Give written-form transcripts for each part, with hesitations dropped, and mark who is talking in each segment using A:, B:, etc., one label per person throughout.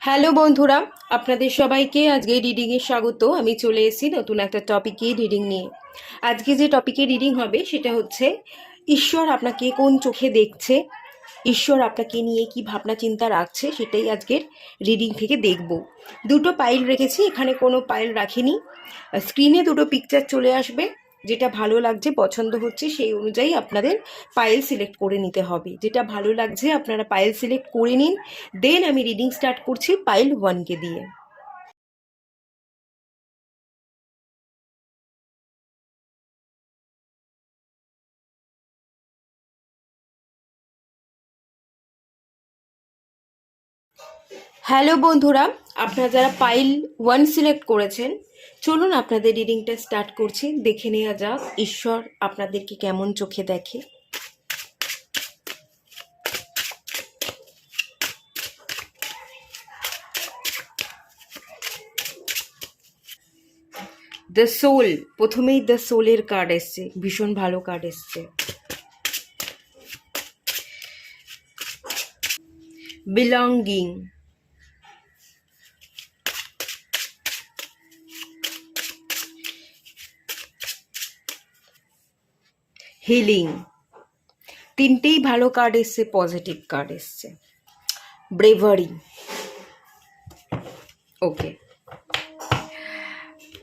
A: Hello বন্ধুরা, আপনাদের সবাইকে আজকে রিডিংয়ে স্বাগত। আমি চলে এসেছি নতুন একটা টপিকে রিডিং নিয়ে। আজকে যে টপিকে রিডিং হবে সেটা হচ্ছে ঈশ্বর আপনাকে কোন চোখে দেখছে, ঈশ্বর আপনাকে নিয়ে কি ভাবনা চিন্তা রাখছে, সেটাই আজকের রিডিং থেকে দেখব। দুটো পাইল রেখেছি, এখানে কোনো পাইল রাখিনি। স্ক্রিনে দুটো পিকচার চলে আসবে, যেটা ভালো লাগছে পছন্দ হচ্ছে সেই অনুযায়ী আপনাদের পাইল সিলেক্ট করে নিতে হবে। যেটা ভালো লাগছে আপনারা পাইল সিলেক্ট করে নিন। দেন আমি রিডিং স্টার্ট করছি পাইল 1কে দিয়ে। হ্যালো বন্ধুরা, আপনারা যারা পাইল 1 সিলেক্ট করেছেন, চলুন আপনাদের রিডিংটা স্টার্ট করছি। দেখে নেওয়া যাক ঈশ্বর আপনাদেরকে কেমন চোখে দেখে। দ্য সোল, প্রথমেই দ্য সোলের কার্ড এসছে, ভীষণ ভালো কার্ড এসছে। বিলঙ্গিং, হিলিং, তিনটেই ভালো কার্ড এসছে, পজিটিভ কার্ড এসছে। ব্রেভারি, ওকে।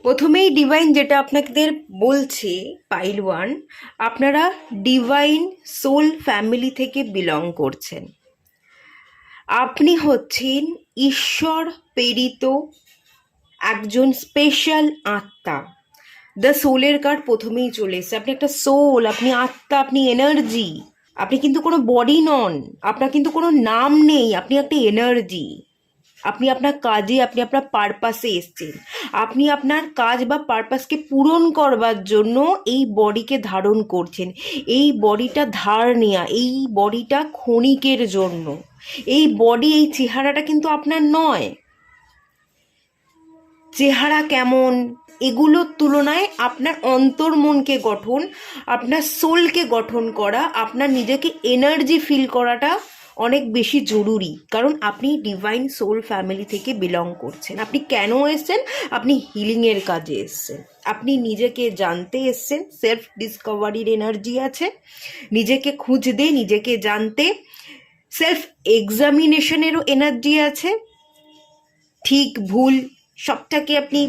A: প্রথমেই ডিভাইন যেটা আপনাদের বলছে পাইল 1, আপনারা ডিভাইন সোল ফ্যামিলি থেকে বিলং করছেন। আপনি হচ্ছেন ঈশ্বর প্রেরিত একজন স্পেশাল আত্মা। দ্য সোলের কার্ড প্রথমেই চলে এসছে। আপনি একটা সোল, আপনি আত্মা, আপনি এনার্জি। আপনি কিন্তু কোনো বডি নন, আপনার কিন্তু কোনো নাম নেই, আপনি একটা এনার্জি। আপনি আপনার কাজে, আপনি আপনার পারপাসে এসছেন। আপনি আপনার কাজ বা পারপাসকে পূরণ করবার জন্য এই বডিকে ধারণ করছেন। এই বডিটা ধার নেয়া, এই বডিটা ক্ষণিকের জন্য। এই বডি, এই চেহারাটা কিন্তু আপনার নয়। চেহারা কেমন, এগুলোর তুলনায় আপনার অন্তর্মনকে গঠন, আপনার সোলকে গঠন করা, আপনার নিজেকে এনার্জি ফিল করাটা অনেক বেশি জরুরি। কারণ আপনি ডিভাইন সোল ফ্যামিলি থেকে বিলং করছেন। আপনি কেন এসছেন? আপনি হিলিংয়ের কাজে এসছেন, আপনি নিজেকে জানতে এসছেন। সেলফ ডিসকভারির এনার্জি আছে, নিজেকে খুঁজতে, নিজেকে জানতে। সেলফ এক্সামিনেশনেরও এনার্জি আছে। ঠিক ভুল সবটাকে আপনি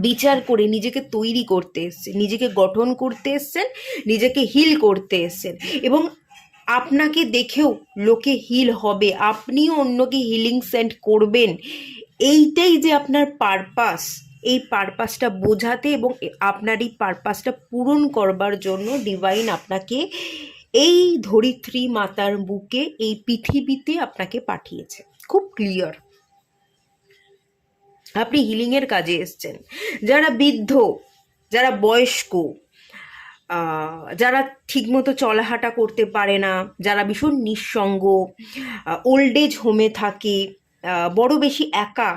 A: বিচার করে নিজেকে তৈরি করতে এসছেন, নিজেকে গঠন করতে এসছেন, নিজেকে হিল করতে এসছেন। এবং আপনাকে দেখেও লোকে হিল হবে, আপনিও অন্যকে হিলিং সেন্ড করবেন। এইটাই যে আপনার পারপাস, এই পারপাসটা বোঝাতে এবং আপনার এই পারপাসটা পূরণ করবার জন্য ডিভাইন আপনাকে এই ধরিত্রী মাতার বুকে, এই পৃথিবীতে আপনাকে পাঠিয়েছে। খুব ক্লিয়ার, আপনি হিলিংয়ের কাজে এসছেন। যারা বৃদ্ধ, যারা বয়স্ক, যারা ঠিকমতো চলাহাঁটা করতে পারে না, যারা ভীষণ নিঃসঙ্গ, ওল্ড এজ হোমে থাকে, বড় বেশি একা,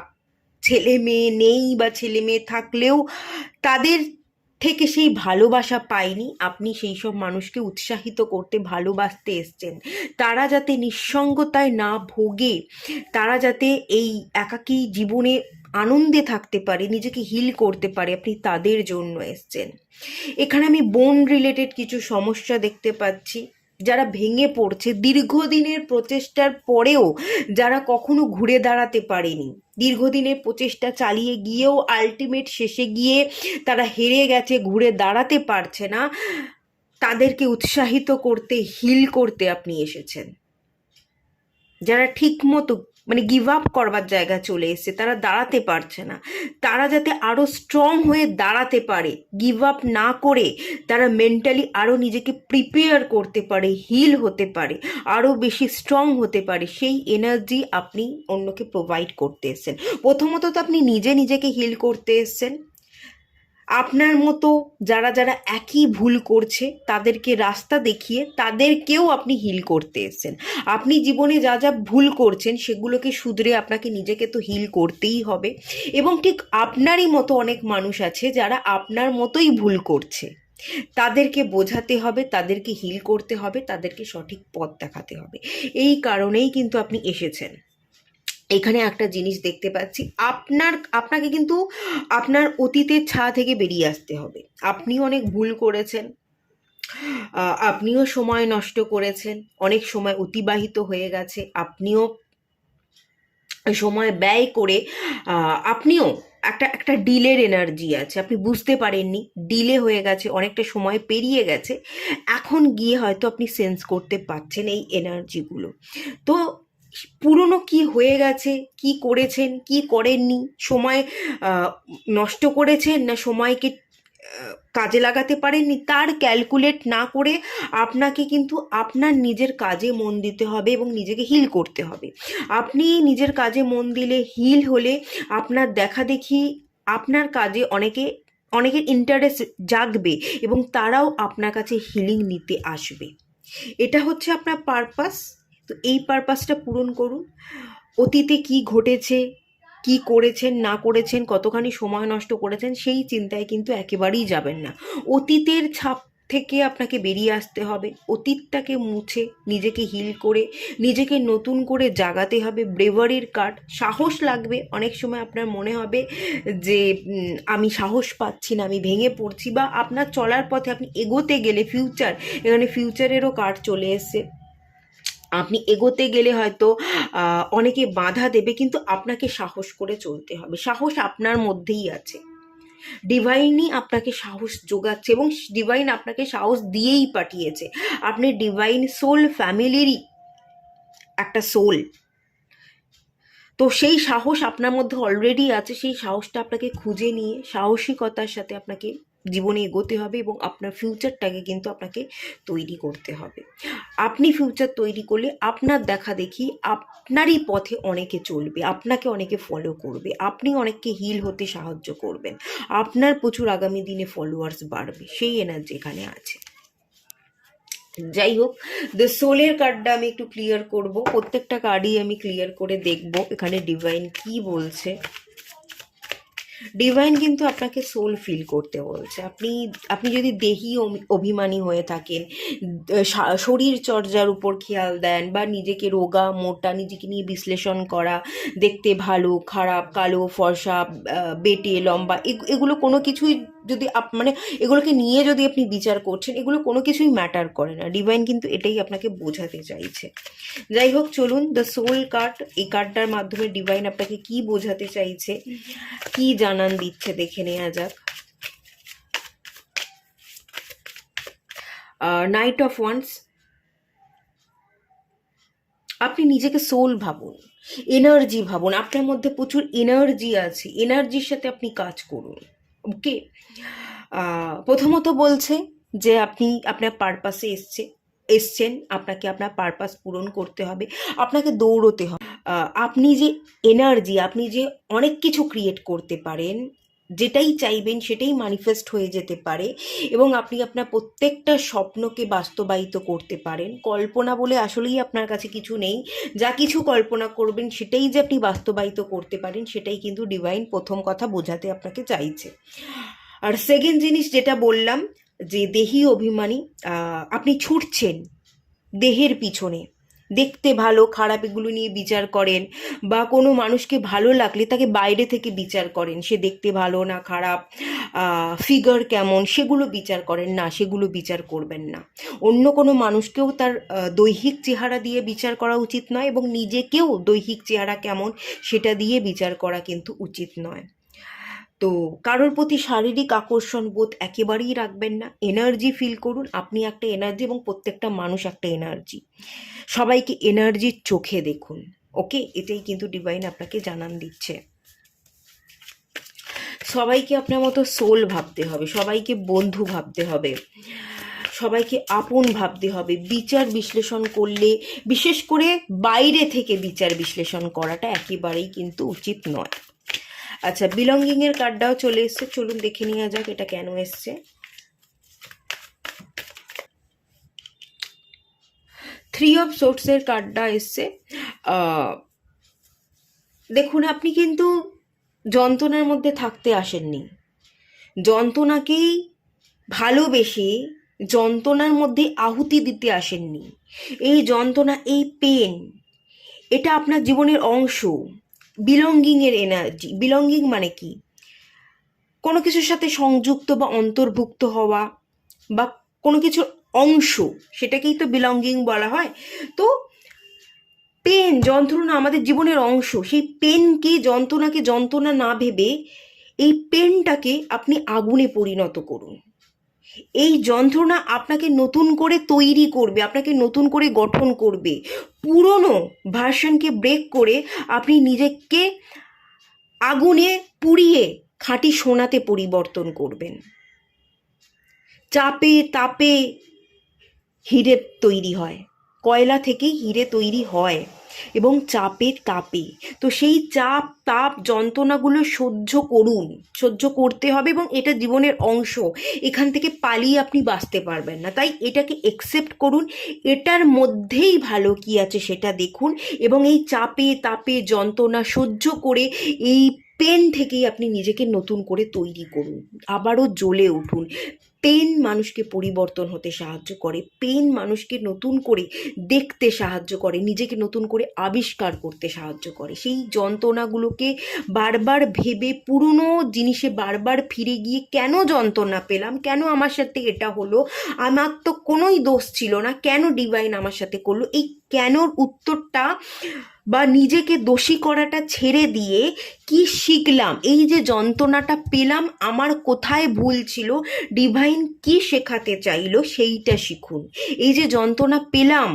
A: ছেলে মেয়ে নেই বা ছেলে মেয়ে থাকলেও তাদের থেকে সেই ভালোবাসা পায়নি, আপনি সেই সব মানুষকে উৎসাহিত করতে, ভালোবাসতে এসছেন। তারা যাতে নিঃসঙ্গতায় না ভোগে, তারা যাতে এই একাকী জীবনে আনন্দে থাকতে পারে, নিজেকে হিল করতে পারে, আপনি তাদের জন্য এসছেন। এখানে আমি বোন রিলেটেড কিছু সমস্যা দেখতে পাচ্ছি। যারা ভেঙে পড়ছে দীর্ঘদিনের প্রচেষ্টার পরেও, যারা কখনো ঘুরে দাঁড়াতে পারেনি, দীর্ঘদিনের প্রচেষ্টা চালিয়ে গিয়েও আলটিমেট শেষে গিয়ে তারা হেরে গেছে, ঘুরে দাঁড়াতে পারছে না, তাদেরকে উৎসাহিত করতে, হিল করতে আপনি এসেছেন। যারা ঠিক মতো মানে গিভ আপ করবার জায়গা চলে এসছে, তারা দাঁড়াতে পারছে না, তারা যাতে আরও স্ট্রং হয়ে দাঁড়াতে পারে, গিভ আপ না করে তারা মেন্টালি আরও নিজেকে প্রিপেয়ার করতে পারে, হিল হতে পারে, আরও বেশি স্ট্রং হতে পারে, সেই এনার্জি আপনি অন্যকে প্রোভাইড করতে এসছেন। প্রথমত তো আপনি নিজেকে হিল করতে এসছেন। আপনার মতো যারা যারা একই ভুল করছে তাদেরকে রাস্তা দেখিয়ে তাদেরকেও আপনি হিল করতে এসেছেন। আপনি জীবনে যা যা ভুল করছেন সেগুলোকে শুধরে আপনাকে নিজেকে তো হিল করতেই হবে। এবং ঠিক আপনারই মতো অনেক মানুষ আছে যারা আপনার মতোই ভুল করছে, তাদেরকে বোঝাতে হবে, তাদেরকে হিল করতে হবে, তাদেরকে সঠিক পথ দেখাতে হবে। এই কারণেই কিন্তু আপনি এসেছেন। এখানে একটা জিনিস দেখতে পাচ্ছি, আপনাকে কিন্তু আপনার অতীতের ছা থেকে বেরিয়ে আসতে হবে। আপনিও অনেক ভুল করেছেন, আপনিও সময় নষ্ট করেছেন, অনেক সময় অতিবাহিত হয়ে গেছে, আপনিও সময় ব্যয় করে আপনিও একটা একটা ডিলের এনার্জি আছে, আপনি বুঝতে পারেননি, ডিলে হয়ে গেছে, অনেকটা সময় পেরিয়ে গেছে, এখন গিয়ে হয়তো আপনি সেন্স করতে পারছেন এই এনার্জিগুলো। তো পুরনো কি হয়ে গেছে, কি করেছেন কি করেননি, সময় আহ, নষ্ট করেছেন না সময়কে কাজে লাগাতে পারেননি, তার ক্যালকুলেট না করে আপনাকে কিন্তু আপনার নিজের কাজে মন দিতে হবে এবং নিজেকে হিল করতে হবে। আপনি নিজের কাজে মন দিলে, হিল হলে, আপনার দেখা দেখি আপনার কাজে অনেকের ইন্টারেস্ট জাগবে এবং তারাও আপনার কাছে হিলিং নিতে আসবে। এটা হচ্ছে আপনার পারপাস। তো এই পারপাসটা পূরণ করুন। অতীতে কি ঘটেছে, কি করেছেন না করেছেন, কতখানি সময় নষ্ট করেছেন, সেই চিন্তায় কিন্তু একেবারেই যাবেন না। অতীতের ছাপ থেকে আপনাকে বেরিয়ে আসতে হবে, অতীতটাকে মুছে নিজেকে হিল করে নিজেকে নতুন করে জাগাতে হবে। ব্রেভারির কার্ড, সাহস লাগবে। অনেক সময় আপনার মনে হবে যে আমি সাহস পাচ্ছি না, আমি ভেঙে পড়ছি, বা আপনার চলার পথে আপনি এগোতে গেলে ফিউচার, এখানে ফিউচারেরও কার্ড চলে এসছে, আপনি এগোতে গেলে হয়তো অনেকে বাধা দেবে, কিন্তু আপনাকে সাহস করে চলতে হবে। সাহস আপনার মধ্যেই আছে, ডিভাইনই আপনাকে সাহস যোগাচ্ছে এবং ডিভাইন আপনাকে সাহস দিয়েই পাঠিয়েছে। আপনি ডিভাইন সোল ফ্যামিলিরই একটা সোল। তো সেই সাহস আপনার মধ্যে অলরেডি আছে, সেই সাহসটা আপনাকে খুঁজে নিয়ে সাহসিকতার সাথে আপনাকে জীবনে এগোতে হবে এবং আপনার ফিউচারটাকে কিন্তু আপনাকে তৈরি করতে হবে। আপনি ফিউচার তৈরি করলে আপনার দেখা দেখি আপনারই পথে অনেকে চলবে, আপনাকে অনেকে ফলো করবে, আপনি অনেককে হিল হতে সাহায্য করবেন, আপনার প্রচুর আগামী দিনে ফলোয়ার্স বাড়বে, সেই এনার্জি এখানে আছে। যাই হোক, দ্য সোলের কার্ডটা আমি একটু ক্লিয়ার করব, প্রত্যেকটা কার্ডই আমি ক্লিয়ার করে দেখব এখানে ডিভাইন কি বলছে। ডিভাইন কিন্তু আপনাকে সোল ফিল করতে বলছে। আপনি আপনি যদি দেহি অভিমানী হয়ে থাকেন, শরীর চর্চার উপর খেয়াল দেন, বা নিজেকে রোগা মোটা, নিজেকে নিয়ে বিশ্লেষণ করা, দেখতে ভালো খারাপ, কালো ফর্সা, বেটে লম্বা, এগুলো কোনো কিছুই যদি মানে এগুলোকে নিয়ে যদি আপনি বিচার করছেন, এগুলো কোনো কিছুই ম্যাটার করে না। ডিভাইন কিন্তু এটাই আপনাকে বোঝাতে চাইছে। যাই হোক, চলুন দ্য সোল কার্ড, এই কার্ডটার মাধ্যমে ডিভাইন আপনাকে কি বোঝাতে চাইছে, কি জানান দিচ্ছে, দেখে নেওয়া যাক। নাইট অফ ওয়ান্স, আপনি নিজেকে সোল ভাবুন, এনার্জি ভাবুন, আপনার মধ্যে প্রচুর এনার্জি আছে, এনার্জির সাথে আপনি কাজ করুন। ওকে, প্রথমত বলছে যে আপনি আপনার পারপাসে এসছেন, আপনাকে আপনার পারপাস পূরণ করতে হবে, আপনাকে দৌড়তে হবে। আপনি যে এনার্জি, আপনি যে অনেক কিছু ক্রিয়েট করতে পারেন, যেটাই চাইবেন সেটাই ম্যানিফেস্ট হয়ে যেতে পারে, এবং আপনি আপনার প্রত্যেকটা স্বপ্নকে বাস্তবায়িত করতে পারেন। কল্পনা বলে আসলেই আপনার কাছে কিছু নেই, যা কিছু কল্পনা করবেন সেটাই যে আপনি বাস্তবায়িত করতে পারেন, সেটাই কিন্তু ডিভাইন প্রথম কথা বোঝাতে আপনাকে চাইছে। আর সেকেন্ড জিনিস যেটা বললাম, যে দেহি অভিমানী, আপনি ছুটছেন দেহের পিছনে, দেখতে ভালো খারাপ এগুলো নিয়ে বিচার করেন, বা কোনো মানুষকে ভালো লাগলে তাকে বাইরে থেকে বিচার করেন, সে দেখতে ভালো না খারাপ, ফিগার কেমন, সেগুলো বিচার করেন না, সেগুলো বিচার করবেন না। অন্য কোনো মানুষকেও তার দৈহিক চেহারা দিয়ে বিচার করা উচিত নয়, এবং নিজেকেও দৈহিক চেহারা কেমন সেটা দিয়ে বিচার করা কিন্তু উচিত নয়। তো কারোর প্রতি শারীরিক আকর্ষণ বোধ একেবারেই রাখবেন না। এনার্জি ফিল করুন, আপনি একটা এনার্জি এবং প্রত্যেকটা মানুষ একটা এনার্জি। সবাইকে এনার্জির চোখে দেখুন। ওকে, এটাই কিন্তু ডিভাইন আপনাকে জানান দিচ্ছে। সবাইকে আপনার মতো সোল ভাবতে হবে, সবাইকে বন্ধু ভাবতে হবে, সবাইকে আপন ভাবতে হবে। বিচার বিশ্লেষণ করলে, বিশেষ করে বাইরে থেকে বিচার বিশ্লেষণ করাটা একেবারেই কিন্তু উচিত নয়। আচ্ছা, বিলঙ্গিং এর কার্ডটাও চলে এসছে, চলুন দেখে নেওয়া যাক এটা কেন এসছে। থ্রি অফ সোর্টস এর কার্ডটা এসছে। দেখুন, আপনি কিন্তু যন্ত্রণার মধ্যে থাকতে আসেননি, যন্ত্রণাকেই ভালোবেসে যন্ত্রণার মধ্যে আহুতি দিতে আসেননি। এই যন্ত্রণা, এই পেন, এটা আপনার জীবনের অংশ, বিলঙ্গিংয়ের এনার্জি। বিলঙ্গিং মানে কি? কোনো কিছুর সাথে সংযুক্ত বা অন্তর্ভুক্ত হওয়া, বা কোনো কিছুর অংশ, সেটাকেই তো বিলঙ্গিং বলা হয়। তো পেন, যন্ত্রণা আমাদের জীবনের অংশ। সেই পেনকে, যন্ত্রণাকে যন্ত্রণা না ভেবে এই পেনটাকে আপনি আগুনে পরিণত করুন। এই যন্ত্রণা আপনাকে নতুন করে তৈরি করবে, আপনাকে নতুন করে গঠন করবে। পুরনো ভার্সনকে ব্রেক করে আপনি নিজেকে আগুনে পুড়িয়ে খাঁটি সোনাতে পরিবর্তন করবেন। চাপে তাপে হিরে তৈরি হয়, কয়লা থেকেই হিরে তৈরি হয়, এবং চাপে তাপে। তো সেই চাপ তাপ যন্ত্রণাগুলো সহ্য করুন, সহ্য করতে হবে, এবং এটা জীবনের অংশ। এখান থেকে পালিয়ে আপনি বাঁচতে পারবেন না। তাই এটাকে একসেপ্ট করুন, এটার মধ্যেই ভালো কি আছে সেটা দেখুন, এবং এই চাপে তাপে যন্ত্রণা সহ্য করে এই পেন থেকেই আপনি নিজেকে নতুন করে তৈরি করুন, আবারও জ্বলে উঠুন। পেন মানুষকে পরিবর্তন হতে সাহায্য করে, পেন মানুষকে নতুন করে দেখতে সাহায্য করে, নিজেকে নতুন করে আবিষ্কার করতে সাহায্য করে। সেই যন্ত্রণাগুলোকে বারবার ভেবে, পুরনো জিনিসে বারবার ফিরে গিয়ে কেন যন্ত্রণা পেলাম, কেন আমার সাথে এটা হলো, আমার তো কোনোই দোষ ছিল না, কেন ডিভাইন আমার সাথে করলো, এই কেনর উত্তরটা বা নিজেকে দোষী করাটা ছেড়ে দিয়ে কি শিখলাম, এই যে যন্ত্রণাটা পেলাম, আমার কোথায় ভুল ছিল, ডিভাইন কি শেখাতে চাইলো সেইটা শিখুন। এই যে যন্ত্রণা পেলাম,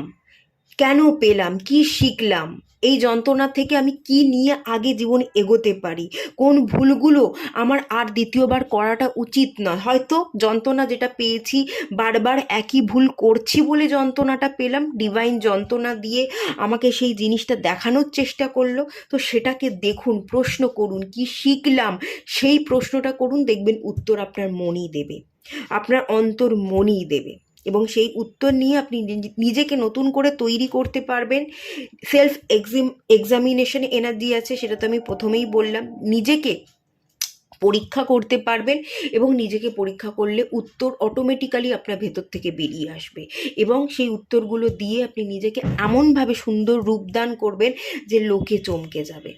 A: কেন পেলাম, কি শিখলাম, এই যন্ত্রণা থেকে আমি কি নিয়ে আগে জীবনে এগোতে পারি, কোন ভুলগুলো আমার আর দ্বিতীয়বার করাটা উচিত নয়। হয়তো যন্ত্রণা যেটা পেয়েছি, বারবার একই ভুল করছি বলে যন্ত্রণাটা পেলাম, ডিভাইন যন্ত্রণা দিয়ে আমাকে সেই জিনিসটা দেখানোর চেষ্টা করলো। তো সেটাকে দেখুন, প্রশ্ন করুন, কি শিখলাম সেই প্রশ্নটা করুন, দেখবেন উত্তর আপনার মনই দেবে, আপনার অন্তর মনই দেবে, এবং সেই উত্তর নিয়ে আপনি নিজেকে নতুন করে তৈরি করতে পারবেন। সেলফ এক্সামিনেশন এনার্জি আছে, সেটা তো আমি প্রথমেই বললাম। নিজেকে পরীক্ষা করতে পারবেন, এবং নিজেকে পরীক্ষা করলে উত্তর অটোমেটিক্যালি আপনার ভেতর থেকে বেরিয়ে আসবে, এবং সেই উত্তরগুলো দিয়ে আপনি নিজেকে এমনভাবে সুন্দর রূপদান করবেন যে লোকে চমকে যাবে।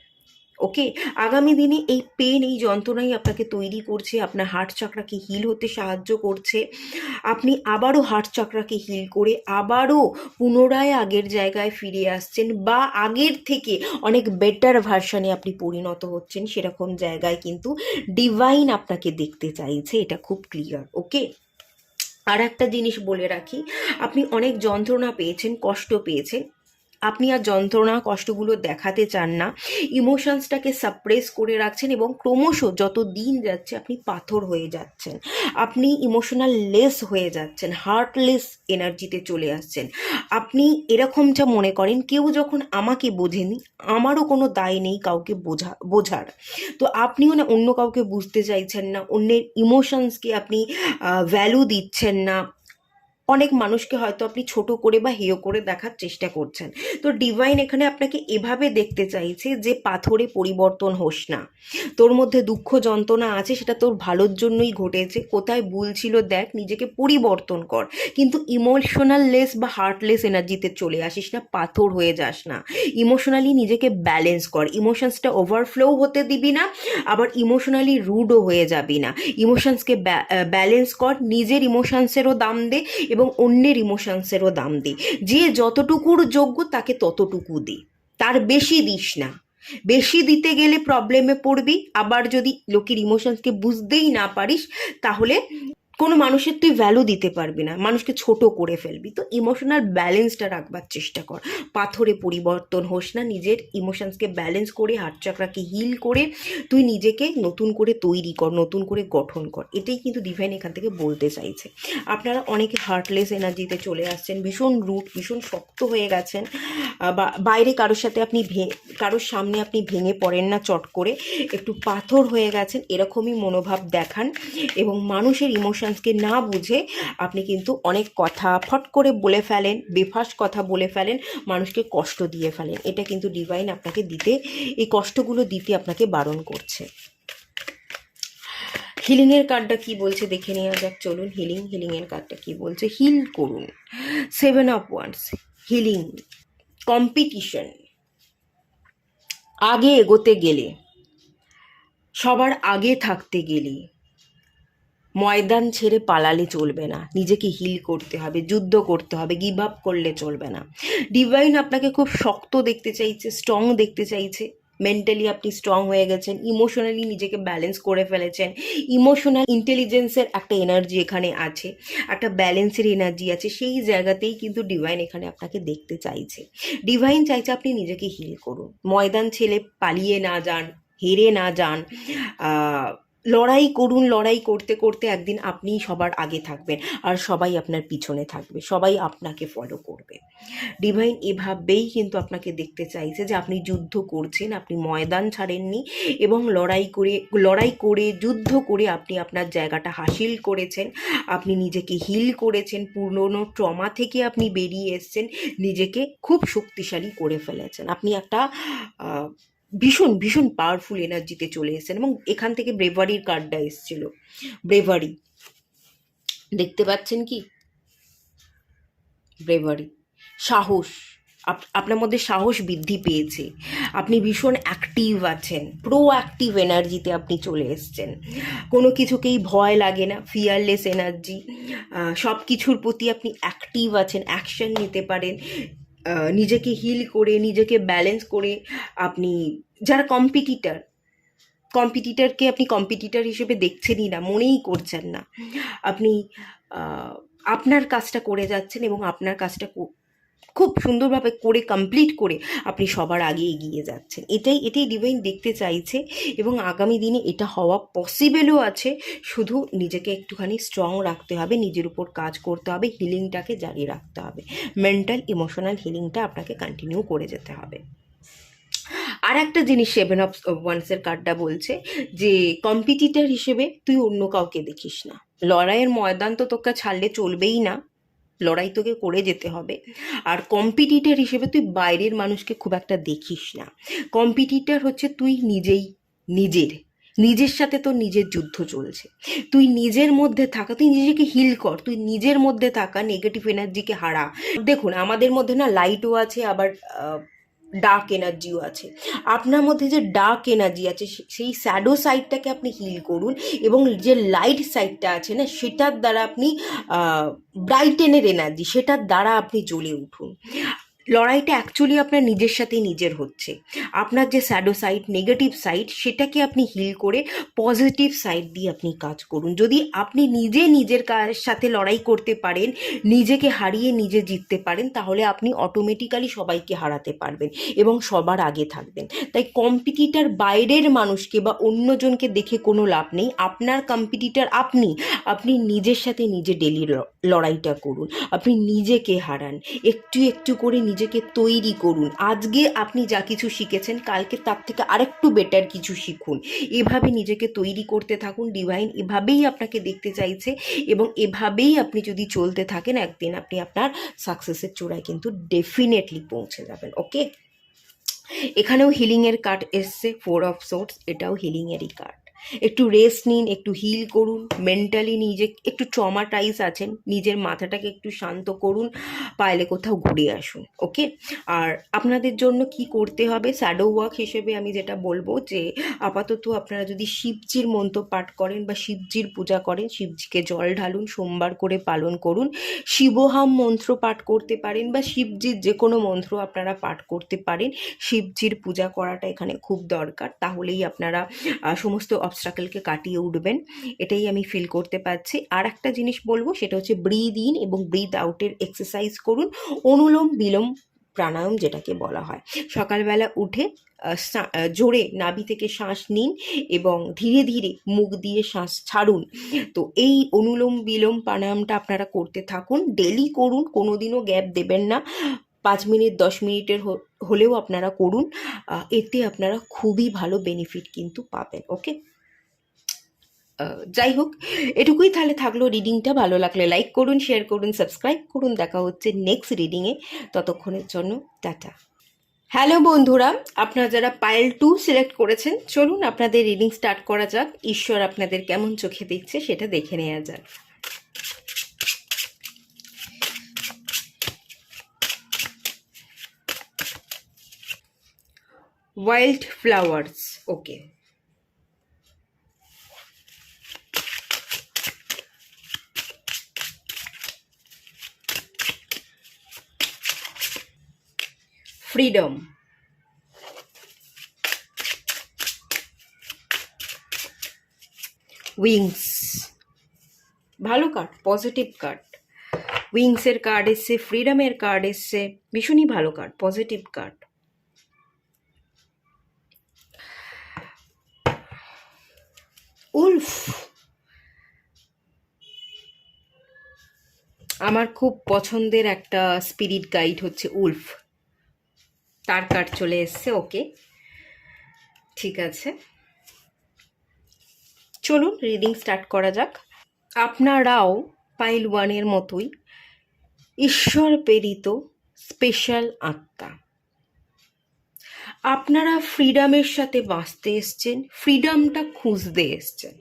A: ওকে, আগামী দিনে এই পেন, এই যন্ত্রণাই আপনাকে তৈরি করছে, আপনার হার্ট চাকরাকে হিল হতে সাহায্য করছে। আপনি আবারও হার্ট চাকরাকে হিল করে আবারও পুনরায় আগের জায়গায় ফিরে আসছেন, বা আগের থেকে অনেক বেটার ভার্সনে আপনি পরিণত হচ্ছেন, সেরকম জায়গায় কিন্তু ডিভাইন আপনাকে দেখতে চাইছে, এটা খুব ক্লিয়ার। ওকে, আর একটা জিনিস বলে রাখি, আপনি অনেক যন্ত্রণা পেয়েছেন, কষ্ট পেয়েছেন, আপনি আর যন্ত্রণা কষ্টগুলো দেখাতে চান না, ইমোশনসটাকে সাপ্রেস করে রাখছেন, এবং ক্রমশ যত দিন যাচ্ছে আপনি পাথর হয়ে যাচ্ছেন, আপনি ইমোশনাল লেস হয়ে যাচ্ছেন, হার্টলেস এনার্জিতে চলে আসছেন। আপনি এরকমটা মনে করেন, কেউ যখন আমাকে বোঝেনি, আমারও কোনো দায় নেই কাউকে বোঝার। তো আপনিও না অন্য কাউকে বুঝতে চাইছেন না, অন্যের ইমোশনসকে আপনি ভ্যালু দিচ্ছেন না, অনেক মানুষকে হয়তো আপনি ছোট করে বা হেয় করে দেখার চেষ্টা করছেন। তো ডিভাইন এখানে আপনাকে এভাবে দেখতে চাইছে যে পাথরে পরিবর্তন হোস না, তোর মধ্যে দুঃখ যন্ত্রণা আছে, সেটা তোর ভালোর জন্যই ঘটেছে, কোথায় ভুল ছিল দেখ, নিজেকে পরিবর্তন কর, কিন্তু ইমোশনাল লেস বা হার্টলেস এনার্জিতে চলে আসিস না, পাথর হয়ে যাস না। ইমোশনালি নিজেকে ব্যালেন্স কর, ইমোশনসটা ওভারফ্লো হতে দিবি না, আবার ইমোশনালি রুডও হয়ে যাবি না। ইমোশনসকে ব্যালেন্স কর, নিজের ইমোশনসেরও দাম দে, এবং অন্যের ইমোশনসেরও দাম দে। যে যতটুকুর যোগ্য তাকে ততটুকু দে, তার বেশি দিস না। বেশি দিতে গেলে প্রবলেমে পড়বি, আবার যদি লোকের ইমোশনসকে বুঝতেই না পারিস, তাহলে কোনো মানুষের তুই ভ্যালু দিতে পারবি না, মানুষকে ছোট করে ফেলবি। তো ইমোশনাল ব্যালেন্সটা রাখবার চেষ্টা কর, পাথরে পরিবর্তন হোস না, নিজের ইমোশনসকে ব্যালেন্স করে, হার্ট চাকরাকে হিল করে তুই নিজেকে নতুন করে তৈরি কর, নতুন করে গঠন কর। এটাই কিন্তু ডিভাইন এখান থেকে বলতে চাইছে। আপনারা অনেকে হার্টলেস এনার্জিতে চলে আসছেন, ভীষণ রুট, ভীষণ শক্ত হয়ে গেছেন, বাইরে কারোর সাথে আপনি কারোর সামনে আপনি ভেঙে পড়েন না চট করে, একটু পাথর হয়ে গেছেন, এরকমই মনোভাব দেখান, এবং মানুষের ইমোশনসকে না বুঝে আপনি কিন্তু অনেক কথা ফট করে বলে ফেলেন, বেফাস কথা বলে ফেলেন, মানুষকে কষ্ট দিয়ে ফেলেন। এটা কিন্তু ডিভাইন আপনাকে দিতে, এই কষ্টগুলো দিতে আপনাকে বারণ করছে। হিলিংয়ের কার্ডটা কি বলছে দেখে নেওয়া যাক, চলুন। হিলিংয়ের কার্ডটা কি বলছে, হিল করুন। 7 অফ ওয়ান্ডস, হিলিং, কম্পিটিশন, আগে এগোতে গেলে, সবার আগে থাকতে গেলে ময়দান ছেড়ে পালালে চলবে না, নিজেকে হিল করতে হবে, যুদ্ধ করতে হবে, গিভ আপ করলে চলবে না। ডিভাইন আপনাকে খুব শক্ত দেখতে চাইছে, স্ট্রং দেখতে চাইছে। মেন্টালি আপনি স্ট্রং হয়ে গেছেন, ইমোশনালি নিজেকে ব্যালেন্স করে ফেলেছেন, ইমোশনাল ইন্টেলিজেন্সের একটা এনার্জি এখানে আছে, একটা ব্যালেন্সের এনার্জি আছে, সেই জায়গাতেই কিন্তু ডিভাইন এখানে আপনাকে দেখতে চাইছে। ডিভাইন চাইছে আপনি নিজেকে হিল করুন, ময়দান ছেড়ে পালিয়ে না যান, হেরে না যান। লড়াই করুন, লড়াই করতে করতে একদিন আপনিই সবার আগে থাকবেন, আর সবাই আপনার পিছনে থাকবে, সবাই আপনাকে ফলো করবে। ডিভাইন এভাবেই কিন্তু আপনাকে দেখতে চাইছে যে আপনি যুদ্ধ করছেন, আপনি ময়দান ছাড়েননি, এবং লড়াই করে যুদ্ধ করে আপনি আপনার জায়গাটা হাসিল করেছেন, আপনি নিজেকে হিল করেছেন, পুরনো ট্রমা থেকে আপনি বেরিয়ে এসেছেন, নিজেকে খুব শক্তিশালী করে ফেলেছেন। আপনি একটা ভীষণ ভীষণ পাওয়ারফুল এনার্জিতে চলে এসেছেন, এবং এখান থেকে ব্রেভারির কার্ডটা এসেছিল। ব্রেভারি দেখতে পাচ্ছেন কি? ব্রেভারি, সাহস। আপনার মধ্যে সাহস বৃদ্ধি পেয়েছে, আপনি ভীষণ অ্যাক্টিভ আছেন, প্রোঅ্যাক্টিভ এনার্জিতে আপনি চলে এসছেন, কোনো কিছুকেই ভয় লাগে না, ফিয়ারলেস এনার্জি, সব কিছুর প্রতি আপনি অ্যাক্টিভ আছেন, অ্যাকশন নিতে পারেন, নিজেকে হিল করে, নিজেকে ব্যালেন্স করে। আপনি যারা কম্পিটিটারকে আপনি কম্পিটিটার হিসেবে দেখছেনই না, মনেই করছেন না, আপনি আপনার কাজটা করে যাচ্ছেন, এবং আপনার কাজটা খুব সুন্দরভাবে করে কমপ্লিট করে আপনি সবার আগে এগিয়ে যাচ্ছেন। এটাই ডিভাইন দেখতে চাইছে, এবং আগামী দিনে এটা হওয়া পসিবলও আছে। শুধু নিজেকে একটুখানি স্ট্রং রাখতে হবে, নিজের উপর কাজ করতে হবে, হিলিংটাকে জারি রাখতে হবে, মেন্টাল ইমোশনাল হিলিংটা আপনাকে কন্টিনিউ করে যেতে হবে। আর একটা জিনিস 7 অফ ওয়ান্সের কার্ডটা বলছে যে কম্পিটিটর হিসেবে তুই অন্য কাউকে দেখিস না, লড়াইয়ের ময়দান তো তোকে ছাড়লে চলবেই না, লড়াই তোকে করে যেতে হবে। আর কম্পিটিটর হিসেবে তুই বাইরের মানুষকে খুব একটা দেখিস না। কম্পিটিটর হচ্ছে তুই নিজেই, নিজের সাথে তোর নিজের যুদ্ধ চলছে, তুই নিজের মধ্যে থাকা, তুই নিজেকে হিল কর, তুই নিজের মধ্যে থাকা নেগেটিভ এনার্জিকে হারা। দেখুন, আমাদের মধ্যে না লাইটও আছে, আবার ডার্ক এনার্জিও আছে। আপনার মধ্যে যে ডার্ক এনার্জি আছে, সেই শ্যাডো সাইডটাকে আপনি হিল করুন, এবং যে লাইট সাইডটা আছে না, সেটার দ্বারা আপনি ব্রাইটেনের এনার্জি, সেটার দ্বারা আপনি জ্বলে উঠুন। লড়াইটা অ্যাকচুয়ালি আপনার নিজের সাথে নিজের হচ্ছে। আপনার যে স্যাডো সাইড, নেগেটিভ সাইড, সেটাকে আপনি হিল করে পজিটিভ সাইড দিয়ে আপনি কাজ করুন। যদি আপনি নিজের সাথে লড়াই করতে পারেন, নিজেকে হারিয়ে নিজে জিততে পারেন, তাহলে আপনি অটোমেটিক্যালি সবাইকে হারাতে পারবেন এবং সবার আগে থাকবেন। তাই কম্পিটিটার বাইরের মানুষকে বা অন্যজনকে দেখে কোনো লাভ নেই। আপনার কম্পিটিটার আপনি নিজের সাথে নিজে ডেলি লড়াইটা করুন, আপনি নিজেকে হারান, একটু একটু করে নিজেকে তৈরি করুন। আজকে আপনি যা কিছু শিখেছেন, কালকে তার থেকে আরেকটু বেটার কিছু শিখুন। এভাবে নিজেকে তৈরি করতে থাকুন। ডিভাইন এভাবেই আপনাকে দেখতে চাইছে, এবং এভাবেই আপনি যদি চলতে থাকেন, একদিন আপনি আপনার সাকসেসের চূড়ায় কিন্তু ডেফিনেটলি পৌঁছে যাবেন। ওকে, এখানেও হিলিংয়ের কার্ড এসছে, 4 অফ সোর্ডস, এটাও হিলিংয়েরই কার্ড। একটু রেস্ট নিন, একটু হিল করুন, মেন্টালি নিজে একটু ট্রমাটাইজ আছেন, নিজের মাথাটাকে একটু শান্ত করুন, পারলে কোথাও ঘুরে আসুন। ওকে, আর আপনাদের জন্য কি করতে হবে শ্যাডো ওয়ার্ক হিসেবে আমি যেটা বলবো, যে আপাতত আপনারা যদি শিবজির মন্ত্র পাঠ করেন বা শিবজির পূজা করেন, শিবজিকে জল ঢালুন, সোমবার করে পালন করুন, শিবহাম মন্ত্র পাঠ করতে পারেন, বা শিবজির যে কোনো মন্ত্র আপনারা পাঠ করতে পারেন। শিবজির পূজা করাটা এখানে খুব দরকার, তাহলেই আপনারা সমস্ত অবস্ট্রাকলকে কাটিয়ে উঠবেন, এটাই আমি ফিল করতে পারছি। আর একটা জিনিস বলবো, সেটা হচ্ছে ব্রিদ ইন এবং ব্রিদ আউটের এক্সারসাইজ করুন, অনুলোম বিলোম প্রাণায়াম যেটাকে বলা হয়। সকালবেলা উঠে জোরে নাভি থেকে শ্বাস নিন এবং ধীরে ধীরে মুখ দিয়ে শ্বাস ছাড়ুন। তো এই অনুলোম বিলোম প্রাণায়ামটা আপনারা করতে থাকুন, ডেলি করুন, কোনোদিনও গ্যাপ দেবেন না। 5 মিনিট 10 মিনিটের হলেও আপনারা করুন, এতে আপনারা খুবই ভালো বেনিফিট কিন্তু পাবেন। ওকে, যাই হোক, এটুকুই তাহলে থাকলো রিডিংটা। ভালো লাগলে লাইক করুন, শেয়ার করুন, সাবস্ক্রাইব করুন। দেখা হচ্ছে নেক্সট রিডিংয়ে, ততক্ষণের জন্য টাটা। হ্যালো বন্ধুরা, আপনারা যারা পাইল 2 সিলেক্ট করেছেন, চলুন আপনাদের রিডিং স্টার্ট করা যাক। ঈশ্বর আপনাদের কেমন চোখে দেখছে সেটা দেখে নেওয়া যাক। ওয়াইল্ড ফ্লাওয়ার্স, ওকে। ফ্রিডম, উইংস, ভালো কার্ড, পজিটিভ কার্ড। উইংসের কার্ড এসছে, ফ্রিডমের কার্ড এসছে, ভীষণই ভালো কার্ড, পজিটিভ কার্ড। উলফ, আমার খুব পছন্দের একটা স্পিরিট গাইড হচ্ছে উলফ, তার কার্ড চলে এসছে, ওকে, ঠিক আছে। চলুন রিডিং স্টার্ট করা যাক। আপনারাও পাইল ওয়ানের মতোই ঈশ্বর প্রেরিত স্পেশাল আত্মা। আপনারা ফ্রিডমের সাথে বাঁচতে এসছেন, ফ্রিডমটা খুঁজতে এসছেন।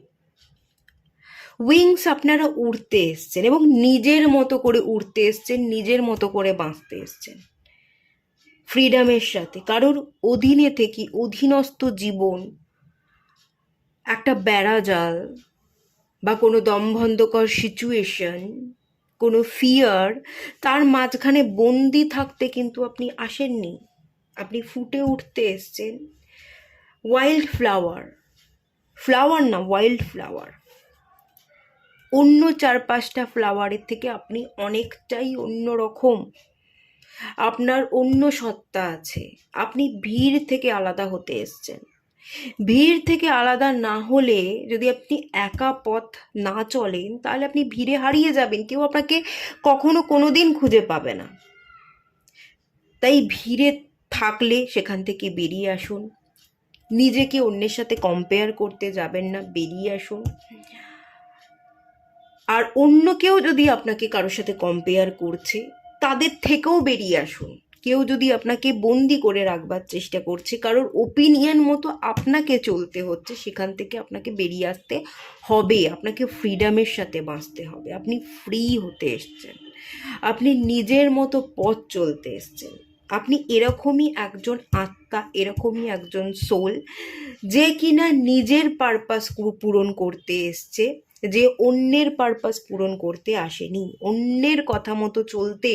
A: উইংস, আপনারা উড়তে এসছেন এবং নিজের মতো করে উড়তে এসছেন, নিজের মতো করে বাঁচতে এসছেন ফ্রিডমের সাথে। কারোর অধীনে থেকে অধীনস্থ জীবন, একটা বেড়াজাল বা কোনো দমবন্ধকর সিচুয়েশন, কোনো ফিয়ার, তার মাঝখানে বন্দি থাকতে কিন্তু আপনি আসেননি, আপনি ফুটে উঠতে এসছেন। ওয়াইল্ড ফ্লাওয়ার, ফ্লাওয়ার না, ওয়াইল্ড ফ্লাওয়ার। অন্য 4-5টা ফ্লাওয়ারের থেকে আপনি অনেকটাই অন্যরকম, আপনার অন্য সত্তা আছে, আপনি ভিড় থেকে আলাদা হতে এসছেন। ভিড় থেকে আলাদা না হলে, যদি আপনি একা পথ না চলেন, তাহলে আপনি ভিড়ে হারিয়ে যাবেন, কেউ আপনাকে কখনো কোনো দিন খুঁজে পাবে না। তাই ভিড়ে থাকলে সেখান থেকে বেরিয়ে আসুন, নিজেকে অন্যের সাথে কম্পেয়ার করতে যাবেন না, বেরিয়ে আসুন। আর অন্য কেউ যদি আপনাকে কারোর সাথে কম্পেয়ার করছে, তাদের থেকেও বেরিয়ে আসুন। কেউ যদি আপনাকে বন্দি করে রাখবার চেষ্টা করছে, কারোর ওপিনিয়ন মতো আপনাকে চলতে হচ্ছে, সেখান থেকে আপনাকে বেরিয়ে আসতে হবে। আপনাকে ফ্রিডমের সাথে বাঁচতে হবে। আপনি ফ্রি হতে এসছেন, আপনি নিজের মতো পথ চলতে এসছেন। আপনি এরকমই একজন আত্মা, এরকমই একজন সোল, যে কিনা নিজের পারপাস পূরণ করতে এসছে, যে অন্যের পারপাস পূরণ করতে আসেনি। অন্যের কথা মতো চলতে,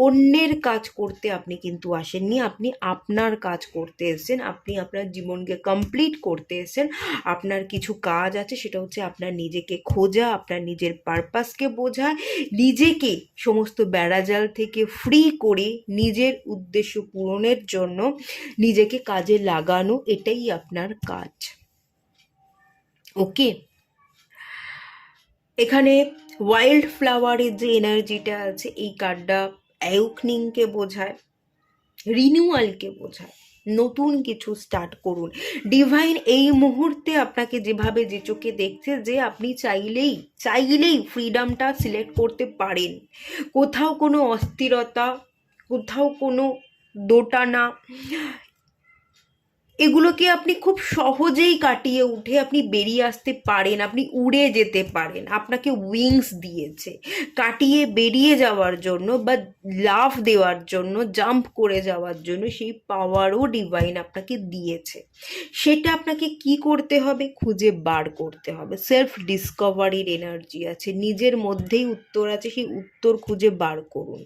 A: অন্যের কাজ করতে আপনি কিন্তু আসেননি। আপনি আপনার কাজ করতে এসেছেন, আপনি আপনার জীবনকে কমপ্লিট করতে এসেছেন। আপনার কিছু কাজ আছে, সেটা হচ্ছে আপনার নিজেকে খোঁজা, আপনার নিজের পারপাসকে বোঝা, নিজেকে সমস্ত বেড়াজাল থেকে ফ্রি করে নিজের উদ্দেশ্য পূরণের জন্য নিজেকে কাজে লাগানো, এটাই আপনার কাজ, ওকে। এখানে ওয়াইল্ড ফ্লাওয়ারের যে এনার্জিটা আছে, এই কার্ডটা অ্যাওয়েকনিংকে বোঝায়, রিনিউয়ালকে বোঝায়। নতুন কিছু স্টার্ট করুন। ডিভাইন এই মুহূর্তে আপনাকে যেভাবে যে চোখে দেখছে, যে আপনি চাইলেই ফ্রিডমটা সিলেক্ট করতে পারেন। কোথাও কোনো অস্থিরতা, কোথাও কোনো দোটানা, এগুলোকে আপনি খুব সহজেই কাটিয়ে উঠে আপনি বেরিয়ে আসতে পারেন, আপনি উড়ে যেতে পারেন। আপনাকে উইংস দিয়েছে কাটিয়ে বেরিয়ে যাওয়ার জন্য, বা লাফ দেওয়ার জন্য, জাম্প করে যাওয়ার জন্য, সেই পাওয়ারও ডিভাইন আপনাকে দিয়েছে। সেটা আপনাকে কি করতে হবে? খুঁজে বার করতে হবে। সেলফ ডিসকভারির এনার্জি আছে, নিজের মধ্যেই উত্তর আছে, সেই উত্তর খুঁজে বার করুন।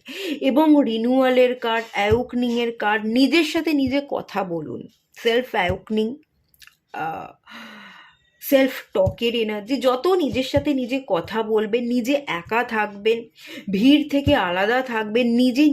A: এবং রিনিউয়ালের কার্ড, অ্যাওয়েকনিংয়ের কার্ড, নিজের সাথে নিজে কথা বলুন। সেলফ অ্যাওয়েকনিং, সেলফ টকের এনার্জি। যত নিজের সাথে নিজে কথা বলবেন, নিজে একা থাকবেন, ভিড় থেকে আলাদা থাকবেন,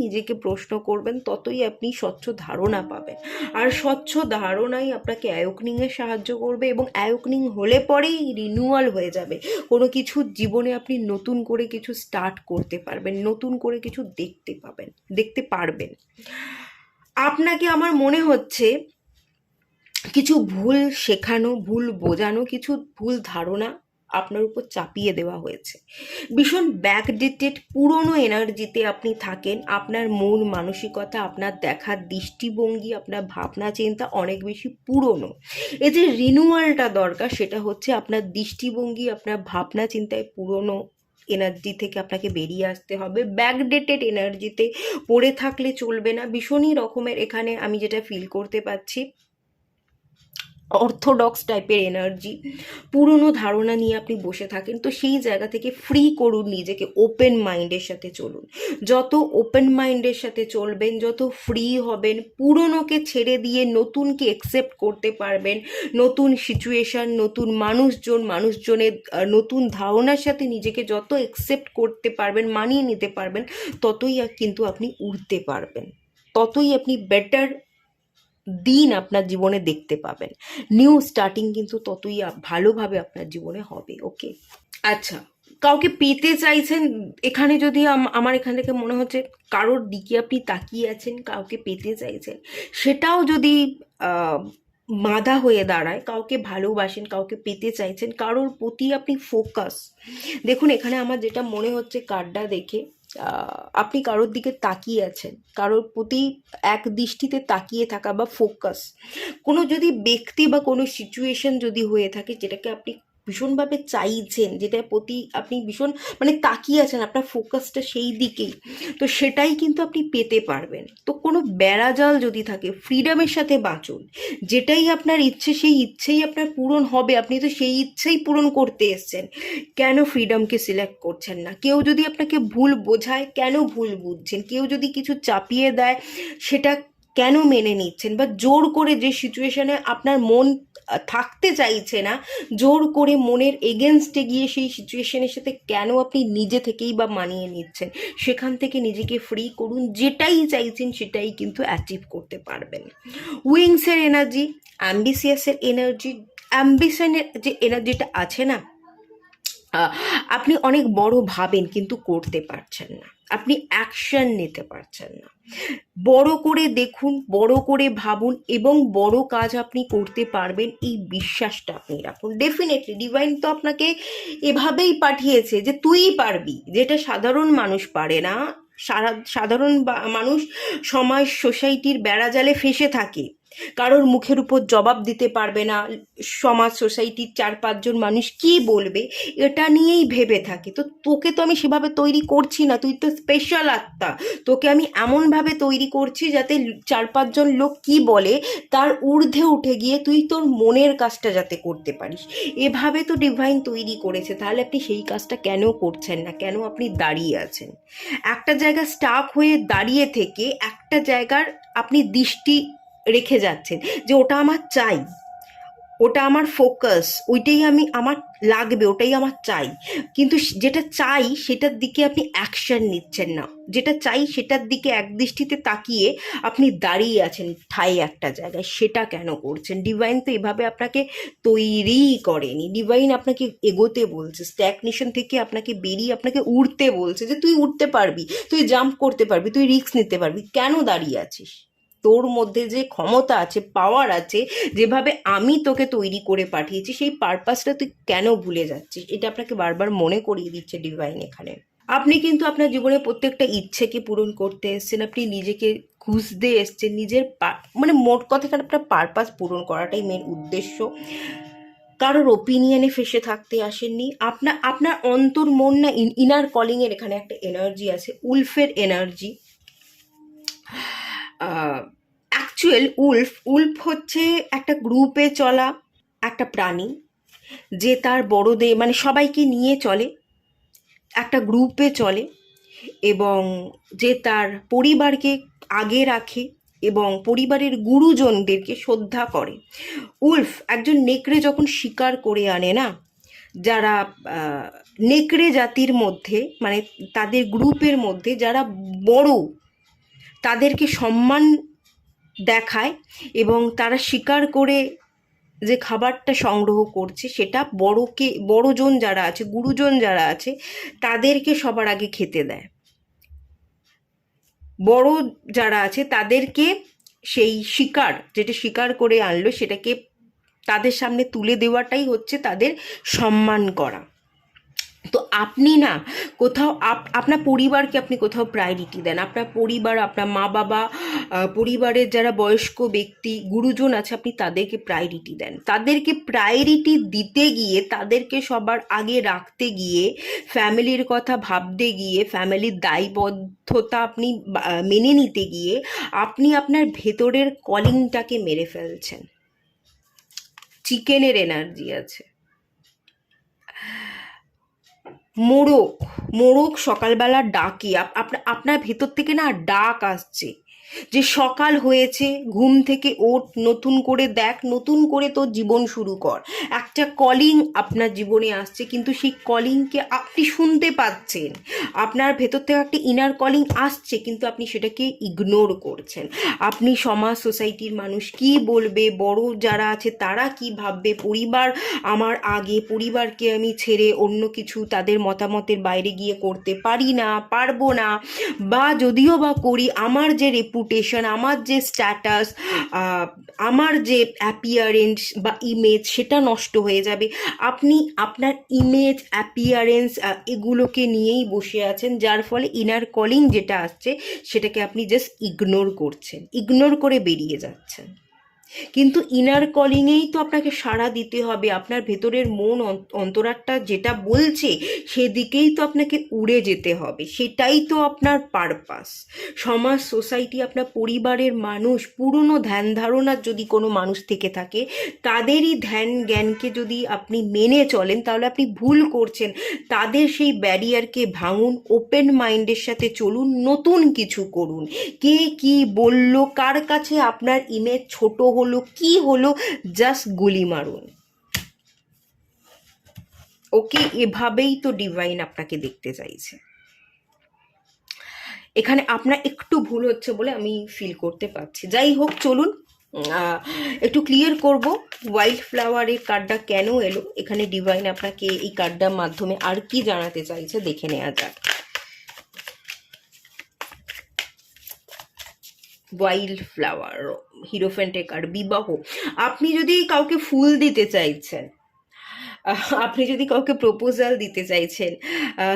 A: নিজেকে প্রশ্ন করবেন, ততই আপনি স্বচ্ছ ধারণা পাবেন। আর স্বচ্ছ ধারণাই আপনাকে অ্যাওয়েকনিংয়ে সাহায্য করবে, এবং অ্যাওয়েকনিং হলে পরেই রিনিউয়াল হয়ে যাবে। কোনো কিছু জীবনে আপনি নতুন করে কিছু স্টার্ট করতে পারবেন, নতুন করে কিছু দেখতে পারবেন। আপনাকে আমার মনে হচ্ছে কিছু ভুল শেখানো, ভুল বোঝানো, কিছু ভুল ধারণা আপনার উপর চাপিয়ে দেওয়া হয়েছে। ভীষণ ব্যাকডেটেড পুরনো এনার্জিতে আপনি থাকেন। আপনার মন মানসিকতা, আপনার দেখার দৃষ্টিভঙ্গি, আপনার ভাবনা চিন্তা অনেক বেশি পুরনো। এই যে রিনিউয়ালটা দরকার, সেটা হচ্ছে আপনার দৃষ্টিভঙ্গি, আপনার ভাবনা চিন্তায় পুরনো এনার্জি থেকে আপনাকে বেরিয়ে আসতে হবে। ব্যাকডেটেড এনার্জিতে পড়ে থাকলে চলবে না। ভীষণই রকমের এখানে আমি যেটা ফিল করতে পারছি, অর্থোডক্স টাইপের এনার্জি, পুরনো ধারণা নিয়ে আপনি বসে থাকেন। তো সেই জায়গা থেকে ফ্রি করুন নিজেকে, ওপেন মাইন্ডের সাথে চলুন। যত ওপেন মাইন্ডের সাথে চলবেন, যত ফ্রি হবেন, পুরনোকে ছেড়ে দিয়ে নতুনকে অ্যাকসেপ্ট করতে পারবেন, নতুন সিচুয়েশন, নতুন মানুষজনের নতুন ধারণার সাথে নিজেকে যত অ্যাকসেপ্ট করতে পারবেন, মানিয়ে নিতে পারবেন, ততই কিন্তু আপনি উঠতে পারবেন, ততই আপনি বেটার দিন আপনার জীবনে দেখতে পাবেন। নিউ স্টার্টিং কিন্তু ততই ভালোভাবে আপনার জীবনে হবে। ওকে, আচ্ছা, কাউকে পেতে চাইছেন, এখানে যদি আমার এখান থেকে মনে হচ্ছে কারোর দিকে আপনি তাকিয়ে আছেন, কাউকে পেতে চাইছেন, সেটাও যদি আহ, বাধা হয়ে দাঁড়ায়, কাউকে ভালোবাসেন, কাউকে পেতে চাইছেন, কারোর প্রতি আপনি ফোকাস, দেখুন এখানে আমার যেটা মনে হচ্ছে কার্ডটা দেখে, আপনি কারোর দিকে তাকিয়ে আছেন, কারোর প্রতি এক দৃষ্টিতে তাকিয়ে থাকা বা ফোকাস, কোনো যদি ব্যক্তি বা কোনো সিচুয়েশন যদি হয়ে থাকে যেটাকে আপনি ভীষণভাবে চাইছেন, যেটার প্রতি আপনি ভীষণ মানে তাকিয়ে আছেন, আপনার ফোকাসটা সেই দিকেই, তো সেটাই কিন্তু আপনি পেতে পারবেন। তো কোনো বেড়াজাল যদি থাকে, ফ্রিডমের সাথে বাঁচুন, যেটাই আপনার ইচ্ছে সেই ইচ্ছেই আপনার পূরণ হবে, আপনি তো সেই ইচ্ছেই পূরণ করতে এসছেন, কেন ফ্রিডমকে সিলেক্ট করছেন না? কেউ যদি আপনাকে ভুল বোঝায়, কেন ভুল বুঝছেন? কেউ যদি কিছু চাপিয়ে দেয়, সেটা কেন মেনে নিচ্ছেন? বা জোর করে যে সিচুয়েশনে আপনার মন থাকতে চাইছে না, জোর করে মনের এগেনস্টে গিয়ে সেই সিচুয়েশনের সাথে কেন আপনি নিজে থেকেই বা মানিয়ে নিচ্ছেন? সেখান থেকে নিজেকে ফ্রি করুন, যেটাই চাইছেন সেটাই কিন্তু অ্যাচিভ করতে পারবেন। উইংসের এনার্জি, অ্যাম্বিসিয়াসের এনার্জি, অ্যাম্বিশনের যে এনার্জিটা আছে না, আপনি অনেক বড় ভাবেন কিন্তু করতে পারছেন না, আপনি অ্যাকশন নিতে পারছেন না। বড় করে দেখুন, বড় করে ভাবুন এবং বড় কাজ আপনি করতে পারবেন, এই বিশ্বাসটা আপনি রাখুন। ডেফিনেটলি ডিভাইন তো আপনাকে এভাবেই পাঠিয়েছে যে তুই পারবি, যেটা সাধারণ মানুষ পারে না। সাধারণ মানুষ সমাজ সোসাইটির বেড়াজালে ফেঁসে থাকে, কারোর মুখের উপর জবাব দিতে পারবে না, সমাজ সোসাইটির 4-5 জন মানুষ কি বলবে এটা নিয়েই ভেবে থাকে। তো তোকে তো আমি সেভাবে তৈরি করছি না, তুই তো স্পেশাল আত্মা, তোকে আমি এমনভাবে তৈরি করছি যাতে 4-5 জন লোক কি বলে তার ঊর্ধ্বে উঠে গিয়ে তুই তোর মনের কাজটা যাতে করতে পারিস, এভাবে তো ডিভাইন তৈরি করেছে। তাহলে আপনি সেই কাজটা কেন করছেন না? কেন আপনি দাঁড়িয়ে আছেন? একটা জায়গায় স্টাক হয়ে দাঁড়িয়ে থেকে একটা জায়গার আপনি দৃষ্টি রেখে যাচ্ছেন যে ওটা আমার চাই, ওটা আমার ফোকাস, ওইটাই আমার লাগবে, ওটাই আমার চাই, কিন্তু যেটা চাই সেটার দিকে আপনি অ্যাকশন নিচ্ছেন না। যেটা চাই সেটার দিকে একদৃষ্টিতে তাকিয়ে আপনি দাঁড়িয়ে আছেন ঠাই একটা জায়গায়, সেটা কেন করছেন? ডিভাইন তো এভাবে আপনাকে তৈরিই করেনি, ডিভাইন আপনাকে এগোতে বলছে, স্ট্যাগনেশন থেকে আপনাকে বেরিয়ে আপনাকে উড়তে বলছে, যে তুই উঠতে পারবি, তুই জাম্প করতে পারবি, তুই রিস্ক নিতে পারবি, কেন দাঁড়িয়ে আছিস? তোর মধ্যে যে ক্ষমতা আছে, পাওয়ার আছে, যেভাবে আমি তোকে তৈরি করে পাঠিয়েছি, সেই পারপাসটা তুই কেন ভুলে যাচ্ছিস? এটা আপনাকে বারবার মনে করিয়ে দিচ্ছে ডিভাইন এখানে। আপনি কিন্তু আপনার জীবনে প্রত্যেকটা ইচ্ছেকে পূরণ করতে এসছেন, আপনি নিজেকে খুঁজতে এসছেন, নিজের মানে মোট কথা আপনার পারপাস পূরণ করাটাই মেন উদ্দেশ্য। কারোর ওপিনিয়নে ফেসে থাকতে আসেননি, আপনার অন্তর মন না, ইনার কলিংয়ের এখানে একটা এনার্জি আছে, উলফের এনার্জি। অ্যাকচুয়াল উলফ হচ্ছে একটা গ্রুপে চলা একটা প্রাণী, যে তার বড়দের মানে সবাইকে নিয়ে চলে, একটা গ্রুপে চলে, এবং যে তার পরিবারকে আগে রাখে এবং পরিবারের গুরুজনদেরকে শ্রদ্ধা করে। উলফ একজন নেকড়ে যখন শিকার করে আনে না, যারা নেকড়ে জাতির মধ্যে মানে তাদের গ্রুপের মধ্যে যারা বড়, তাদেরকে সম্মান দেখায়, এবং তারা শিকার করে যে খাবারটা সংগ্রহ করছে সেটা বড়জন যারা আছে, গুরুজন যারা আছে, তাদেরকে সবার আগে খেতে দেয়। বড় যারা আছে তাদেরকে সেই শিকার, যেটা শিকার করে আনলো সেটাকে তাদের সামনে তুলে দেওয়াটাই হচ্ছে তাদের সম্মান করা। তো আপনি না কোথাও আপনার পরিবারকে আপনি কোথাও প্রায়োরিটি দেন, আপনার পরিবার, আপনার মা বাবা, পরিবারের যারা বয়স্ক ব্যক্তি, গুরুজন আছে, আপনি তাদেরকে প্রায়োরিটি দেন। তাদেরকে প্রায়োরিটি দিতে গিয়ে, তাদেরকে সবার আগে রাখতে গিয়ে, ফ্যামিলির কথা ভাবতে গিয়ে, ফ্যামিলির দায়বদ্ধতা আপনি মেনে নিতে গিয়ে আপনি আপনার ভেতরের কলিংটাকে মেরে ফেলছেন। চিকেনের এনার্জি আছে। মোড়ক, মোড়ক সকালবেলা ডাকি, আপনার ভেতর থেকে না ডাক আসছে যে সকাল হয়েছে, ঘুম থেকে ওঠ, নতুন করে দেখ, নতুন করে তোর জীবন শুরু কর। একটা কলিং আপনার জীবনে আসছে, কিন্তু সেই কলিংকে আপনি শুনতে পাচ্ছেন। আপনার ভেতর থেকে একটা ইনার কলিং আসছে, কিন্তু আপনি সেটাকে ইগনোর করছেন। আপনি সমাজ, সোসাইটির মানুষ কি বলবে, বড় যারা আছে তারা কি ভাববে, পরিবার আমার আগে, পরিবারকে আমি ছেড়ে অন্য কিছু তাদের মতামতের বাইরে গিয়ে করতে পারি না, পারবো না, বা যদিও বা করি আমার যে রেপুটেশন, আমার যে স্ট্যাটাস, আমার যে অ্যাপিয়ারেন্স বা ইমেজ, সেটা নষ্ট হয়ে যাবে। আপনি আপনার ইমেজ, অ্যাপিয়ারেন্স এগুলোকে নিয়েই বসে আছেন, যার ফলে ইনার কলিং যেটা আসছে সেটাকে আপনি জাস্ট ইগনোর করছেন, ইগনোর করে বেরিয়ে যাচ্ছেন। কিন্তু ইনার কলিংয়েই তো আপনাকে সাড়া দিতে হবে। আপনার ভেতরের মন, অন্তরাত্মা যেটা বলছে সেদিকেই তো আপনাকে উড়ে যেতে হবে, সেটাই তো আপনার পারপাস। সমাজ, সোসাইটি, আপনার পরিবারের মানুষ, পুরনো ধ্যান ধারণার যদি কোনো মানুষ থেকে থাকে, তাদেরই ধ্যান জ্ঞানকে যদি আপনি মেনে চলেন, তাহলে আপনি ভুল করছেন। তাদের সেই ব্যারিয়ারকে ভাঙুন, ওপেন মাইন্ডের সাথে চলুন, নতুন কিছু করুন। কে কি বলল, কার কাছে আপনার ইমেজ ছোট হলো, কি হলো, জাস্ট গুলি মারুন। ওকে, এভাবেই তো ডিভাইন আপনাকে দেখতে চাইছে। এখানে আপনার একটু ভুল হচ্ছে বলে আমি ফিল করতে পারছি। যাই হোক, চলুন একটু ক্লিয়ার করব ওয়াইল্ড ফ্লাওয়ারের কার্ডটা কেন এলো এখানে। ডিভাইন আপনাকে এই কার্ডটার মাধ্যমে আর কি জানাতে চাইছে দেখে নেওয়া যাক। ওয়াইল্ড ফ্লাওয়ার, হিরোফ্যান্টের কার্ড, বিবাহ। আপনি যদি কাউকে ফুল দিতে চাইছেন, আপনি যদি কাউকে প্রপোজাল দিতে চাইছেন,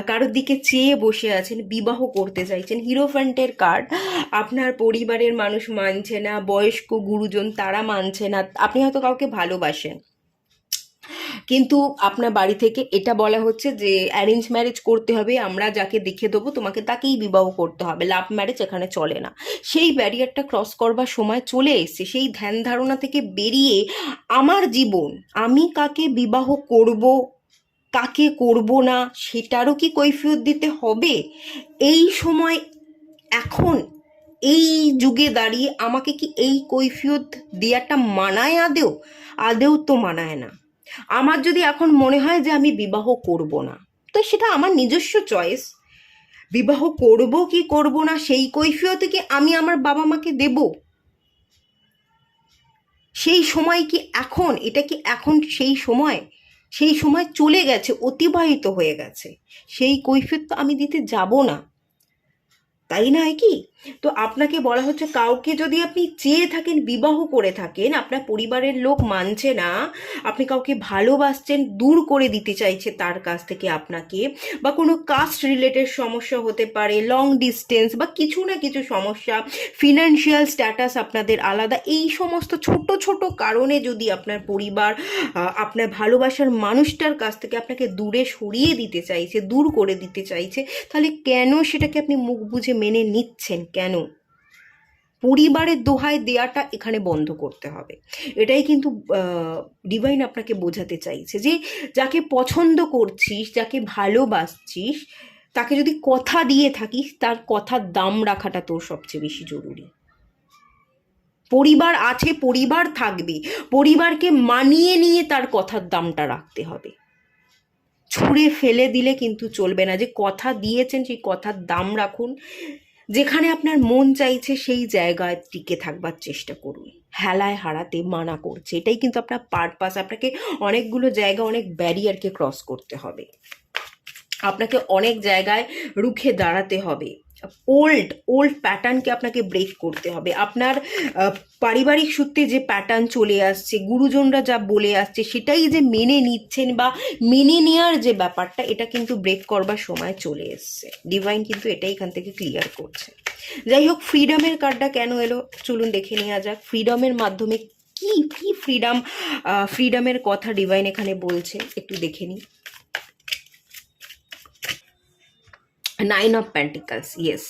A: কারোর দিকে চেয়ে বসে আছেন, বিবাহ করতে চাইছেন, হিরোফ্যান্টের কার্ড। আপনার পরিবারের মানুষ মানছে না, বয়স্ক গুরুজন তারা মানছে না, আপনি হয়তো কাউকে ভালোবাসেন, কিন্তু আপনার বাড়ি থেকে এটা বলা হচ্ছে যে অ্যারেঞ্জ ম্যারেজ করতে হবে, আমরা যাকে দেখে দেবো তোমাকে তাকেই বিবাহ করতে হবে, লাভ ম্যারেজ এখানে চলে না। সেই ব্যারিয়ারটা ক্রস করবার সময় চলে এসছে। সেই ধ্যান ধারণা থেকে বেরিয়ে আমার জীবন, আমি কাকে বিবাহ করব, কাকে করব না, সেটারও কি কৈফিয়ত দিতে হবে? এই সময়, এখন এই যুগে দাঁড়িয়ে আমাকে কি এই কৈফিয়ত দেওয়াটা মানায় আদেও? আদেও তো মানায় না। আমার যদি এখন মনে হয় যে আমি বিবাহ করব না, তো সেটা আমার নিজস্ব চয়েস। বিবাহ করব কি করব না সেই কৈফিয়তে কি আমি আমার বাবা মাকে দেব? সেই সময় কি এখন? এটা কি এখন সেই সময়? সেই সময় চলে গেছে, অতিবাহিত হয়ে গেছে। সেই কৈফিয়ত তো আমি দিতে যাব না, তাই নয় কি? তো আপনাকে বলা হচ্ছে, কাউকে যদি আপনি চেয়ে থাকেন, বিবাহ করে থাকেন, আপনার পরিবারের লোক মানছে না, আপনি কাউকে ভালোবাসছেন, দূর করে দিতে চাইছে তার কাছ থেকে আপনাকে, বা কোনো কাস্ট রিলেটেড সমস্যা হতে পারে, লং ডিস্টেন্স বা কিছু না কিছু সমস্যা, ফিনান্সিয়াল স্ট্যাটাস আপনাদের আলাদা, এই সমস্ত ছোট ছোট কারণে যদি আপনার পরিবার আপনার ভালোবাসার মানুষটার কাছ থেকে আপনাকে দূরে সরিয়ে দিতে চাইছে, দূর করে দিতে চাইছে, তাহলে কেন সেটাকে আপনি মুখ বুঝে মেনে নিচ্ছেন? কেন? পরিবারের দোহাই দেয়াটা এখানে বন্ধ করতে হবে। এটাই কিন্তু ডিভাইন আপনাকে বোঝাতে চাইছে, যে যাকে পছন্দ করছিস, যাকে ভালোবাসছিস, তাকে যদি কথা দিয়ে থাকিস, তার কথার দাম রাখাটা তোর সবচেয়ে বেশি জরুরি। পরিবার আছে, পরিবার থাকবে, পরিবারকে মানিয়ে নিয়ে তার কথার দামটা রাখতে হবে। ছুঁড়ে ফেলে দিলে কিন্তু চলবে না। যে কথা দিয়েছেন সেই কথার দাম রাখুন। যেখানে আপনার মন চাইছে সেই জায়গায় টিকে থাকবার চেষ্টা করুন। হেলায় হারাতে মানা করছে, এটাই কিন্তু আপনার পারপাস। আপনাকে অনেকগুলো জায়গা, অনেক ব্যারিয়ারকে ক্রস করতে হবে, আপনাকে অনেক জায়গায় রুখে দাঁড়াতে হবে। ওল্ড ওল্ড প্যাটার্নকে আপনাকে ব্রেক করতে হবে। আপনার পারিবারিক সূত্রে যে প্যাটার্ন চলে আসছে, গুরুজনরা যা বলে আসছে সেটাই যে মেনে নিচ্ছেন, বা মেনে নেওয়ার যে ব্যাপারটা, এটা কিন্তু ব্রেক করবার সময় চলে এসছে। ডিভাইন কিন্তু এটাই এখান থেকে ক্লিয়ার করছে। যাই হোক, ফ্রিডমের কার্ডটা কেন এলো চলুন দেখে নেওয়া যাক। ফ্রিডমের মাধ্যমে কি কি ফ্রিডমের কথা ডিভাইন এখানে বলছে একটু দেখে নিই। 9 অফ পেন্টিকলস, ইয়েস।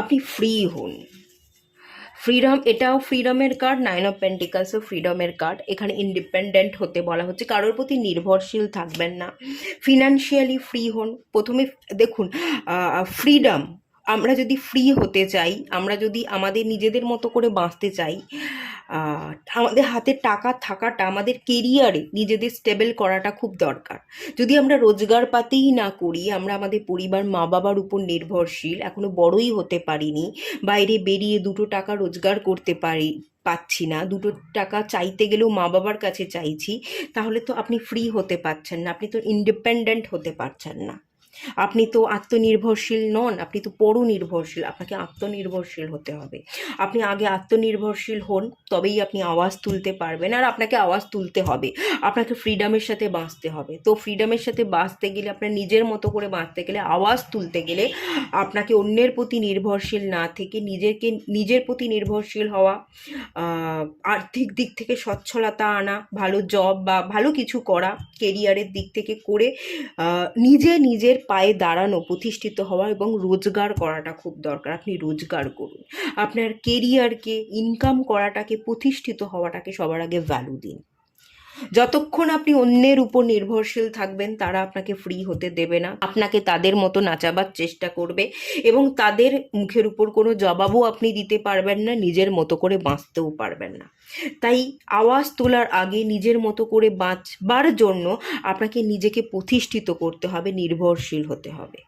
A: আপনি ফ্রি হন। ফ্রিডম, এটাও ফ্রিডমের কার্ড, 9 অফ পেন্টিকালসও ফ্রিডমের কার্ড। এখানে ইন্ডিপেন্ডেন্ট হতে বলা হচ্ছে, কারোর প্রতি নির্ভরশীল থাকবেন না, ফিনান্সিয়ালি ফ্রি হন। প্রথমে দেখুন, ফ্রিডম, আমরা যদি ফ্রি হতে চাই, আমরা যদি আমাদের নিজেদের মতো করে বাঁচতে চাই, আমাদের হাতে টাকা থাকাটা, আমাদের কেরিয়ারে নিজেদের স্টেবল করাটা খুব দরকার। যদি আমরা রোজগার পাতেই না করি, আমরা আমাদের পরিবার মা বাবার উপর নির্ভরশীল, এখনো বড়ই হতে পারিনি, বাইরে বেরিয়ে 2 টাকা রোজগার করতে পাচ্ছি না, 2 টাকা চাইতে গেলেও মা বাবার কাছে চাইছি, তাহলে তো আপনি ফ্রি হতে পারছেন না, আপনি তো ইন্ডিপেন্ডেন্ট হতে পারছেন না, আপনি তো আত্মনির্ভরশীল নন, আপনি তো পরনির্ভরশীল। আপনাকে আত্মনির্ভরশীল হতে হবে। আপনি আগে আত্মনির্ভরশীল হন, তবেই আপনি আওয়াজ তুলতে পারবেন, আর আপনাকে আওয়াজ তুলতে হবে, আপনাকে ফ্রিডমের সাথে বাঁচতে হবে। তো ফ্রিডমের সাথে বাঁচতে গেলে, আপনার নিজের মতো করে বাঁচতে গেলে, আওয়াজ তুলতে গেলে, আপনাকে অন্যের প্রতি নির্ভরশীল না থেকে নিজের প্রতি নির্ভরশীল হওয়া, আর্থিক দিক থেকে সচ্ছলতা আনা, ভালো জব বা ভালো কিছু করা, কেরিয়ারের দিক থেকে করে নিজের পায়ে দাঁড়ানো, প্রতিষ্ঠিত হওয়া এবং রোজগার করাটা খুব দরকার। আপনি রোজগার করুন, আপনার কেরিয়ারকে, ইনকাম করাটাকে, প্রতিষ্ঠিত হওয়াটাকে সবার আগে ভ্যালু দিন। যতক্ষণ আপনি অন্যের উপর নির্ভরশীল থাকবেন, তারা আপনাকে ফ্রি হতে দেবে না, আপনাকে তাদের মতো নাচাবার চেষ্টা করবে এবং তাদের মুখের উপর কোনো জবাবও আপনি দিতে পারবেন না, নিজের মতো করে বাঁচতেও পারবেন না। তাই আওয়াজ তোলার আগে নিজের মতো করে বাঁচবার জন্য আপনাকে নিজেকে প্রতিষ্ঠিত করতে হবে, নির্ভরশীল হতে হবে।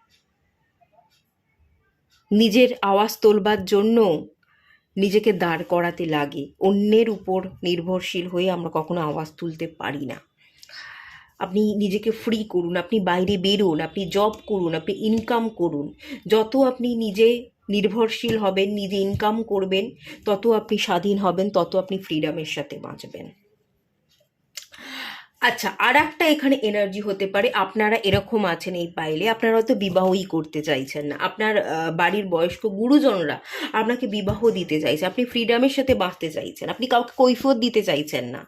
A: নিজের আওয়াজ তোলবার জন্য নিজেকে দাঁড় করাতে লাগে, অন্যের উপর নির্ভরশীল হয়ে আমরা কখনো আওয়াজ তুলতে পারি না। আপনি নিজেকে ফ্রি করুন, আপনি বাইরে বেরোন, আপনি জব করুন, আপনি ইনকাম করুন। যত আপনি নিজে নির্ভরশীল হবেন, নিজে ইনকাম করবেন, তত আপনি স্বাধীন হবেন, তত আপনি ফ্রিডমের সাথে বাঁচবেন। আচ্ছা, আর একটা এখানে এনার্জি হতে পারে, আপনারা এরকম আছেন এই পাইলে, আপনারা হয়তো বিবাহই করতে চাইছেন না, আপনার বাড়ির বয়স্ক গুরুজনরা আপনাকে বিবাহ দিতে চাইছে, আপনি ফ্রিডমের সাথে বাঁচতে চাইছেন, আপনি কাউকে কৈফিয়ত দিতে চাইছেন না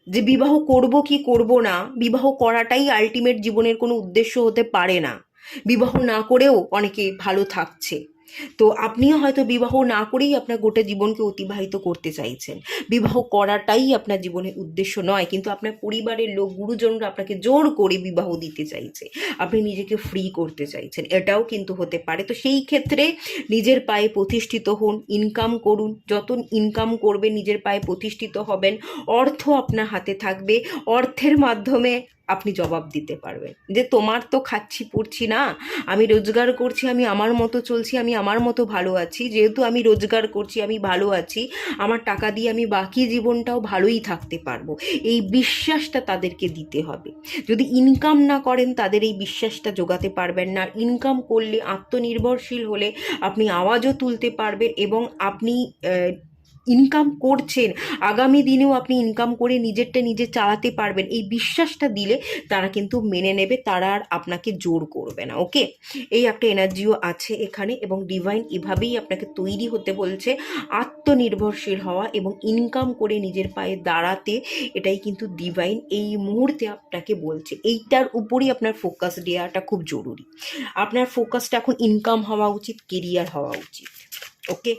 A: যে বিবাহ করব কি করব না। বিবাহ করাটাই আলটিমেট জীবনের কোনো উদ্দেশ্য হতে পারে না, বিবাহ না করেও অনেকে ভালো থাকছে। তো আপনিও হয়তো বিবাহ না করেই আপনার গোটা জীবনকে অতিবাহিত করতে চাইছেন, বিবাহ করাটাই আপনার জীবনের উদ্দেশ্য নয়, কিন্তু আপনার পরিবারের লোক, গুরুজনরা আপনাকে জোর করে বিবাহ দিতে চাইছে, আপনি নিজেকে ফ্রি করতে চাইছেন, এটাও কিন্তু হতে পারে। তো সেই ক্ষেত্রে নিজের পায়ে প্রতিষ্ঠিত হন, ইনকাম করুন, যত ইনকাম করবেন নিজের পায়ে প্রতিষ্ঠিত হবেন, অর্থ আপনার হাতে থাকবে, অর্থের মাধ্যমে আপনি জবাব দিতে পারবেন যে তোমার তো খাচ্ছি পড়ছি না, আমি রোজগার করছি, আমি আমার মতো চলছি, আমি আমার মতো ভালো আছি, যেহেতু আমি রোজগার করছি, আমি ভালো আছি, আমার টাকা দিয়ে আমি বাকি জীবনটাও ভালোই থাকতে পারবো। এই বিশ্বাসটা তাদেরকে দিতে হবে। যদি ইনকাম না করেন, তাদের এই বিশ্বাসটা জোগাতে পারবেন না। ইনকাম করলে, আত্মনির্ভরশীল হলে আপনি আওয়াজও তুলতে পারবেন এবং আপনি ইনকাম করছেন, আগামী দিনেও আপনি ইনকাম করে নিজেরটা নিজে চালাতে পারবেন, এই বিশ্বাসটা দিলে তারা কিন্তু মেনে নেবে, তারা আর আপনাকে জোর করবে না। ওকে, এই একটা এনার্জিও আছে এখানে এবং ডিভাইন এভাবেই আপনাকে তৈরি হতে বলছে, আত্মনির্ভরশীল হওয়া এবং ইনকাম করে নিজের পায়ে দাঁড়াতে, এটাই কিন্তু ডিভাইন এই মুহূর্তে আপনাকে বলছে। এইটার উপরই আপনার ফোকাস দেওয়াটা খুব জরুরি। আপনার ফোকাসটা এখন ইনকাম হওয়া উচিত, কেরিয়ার হওয়া উচিত। ওকে,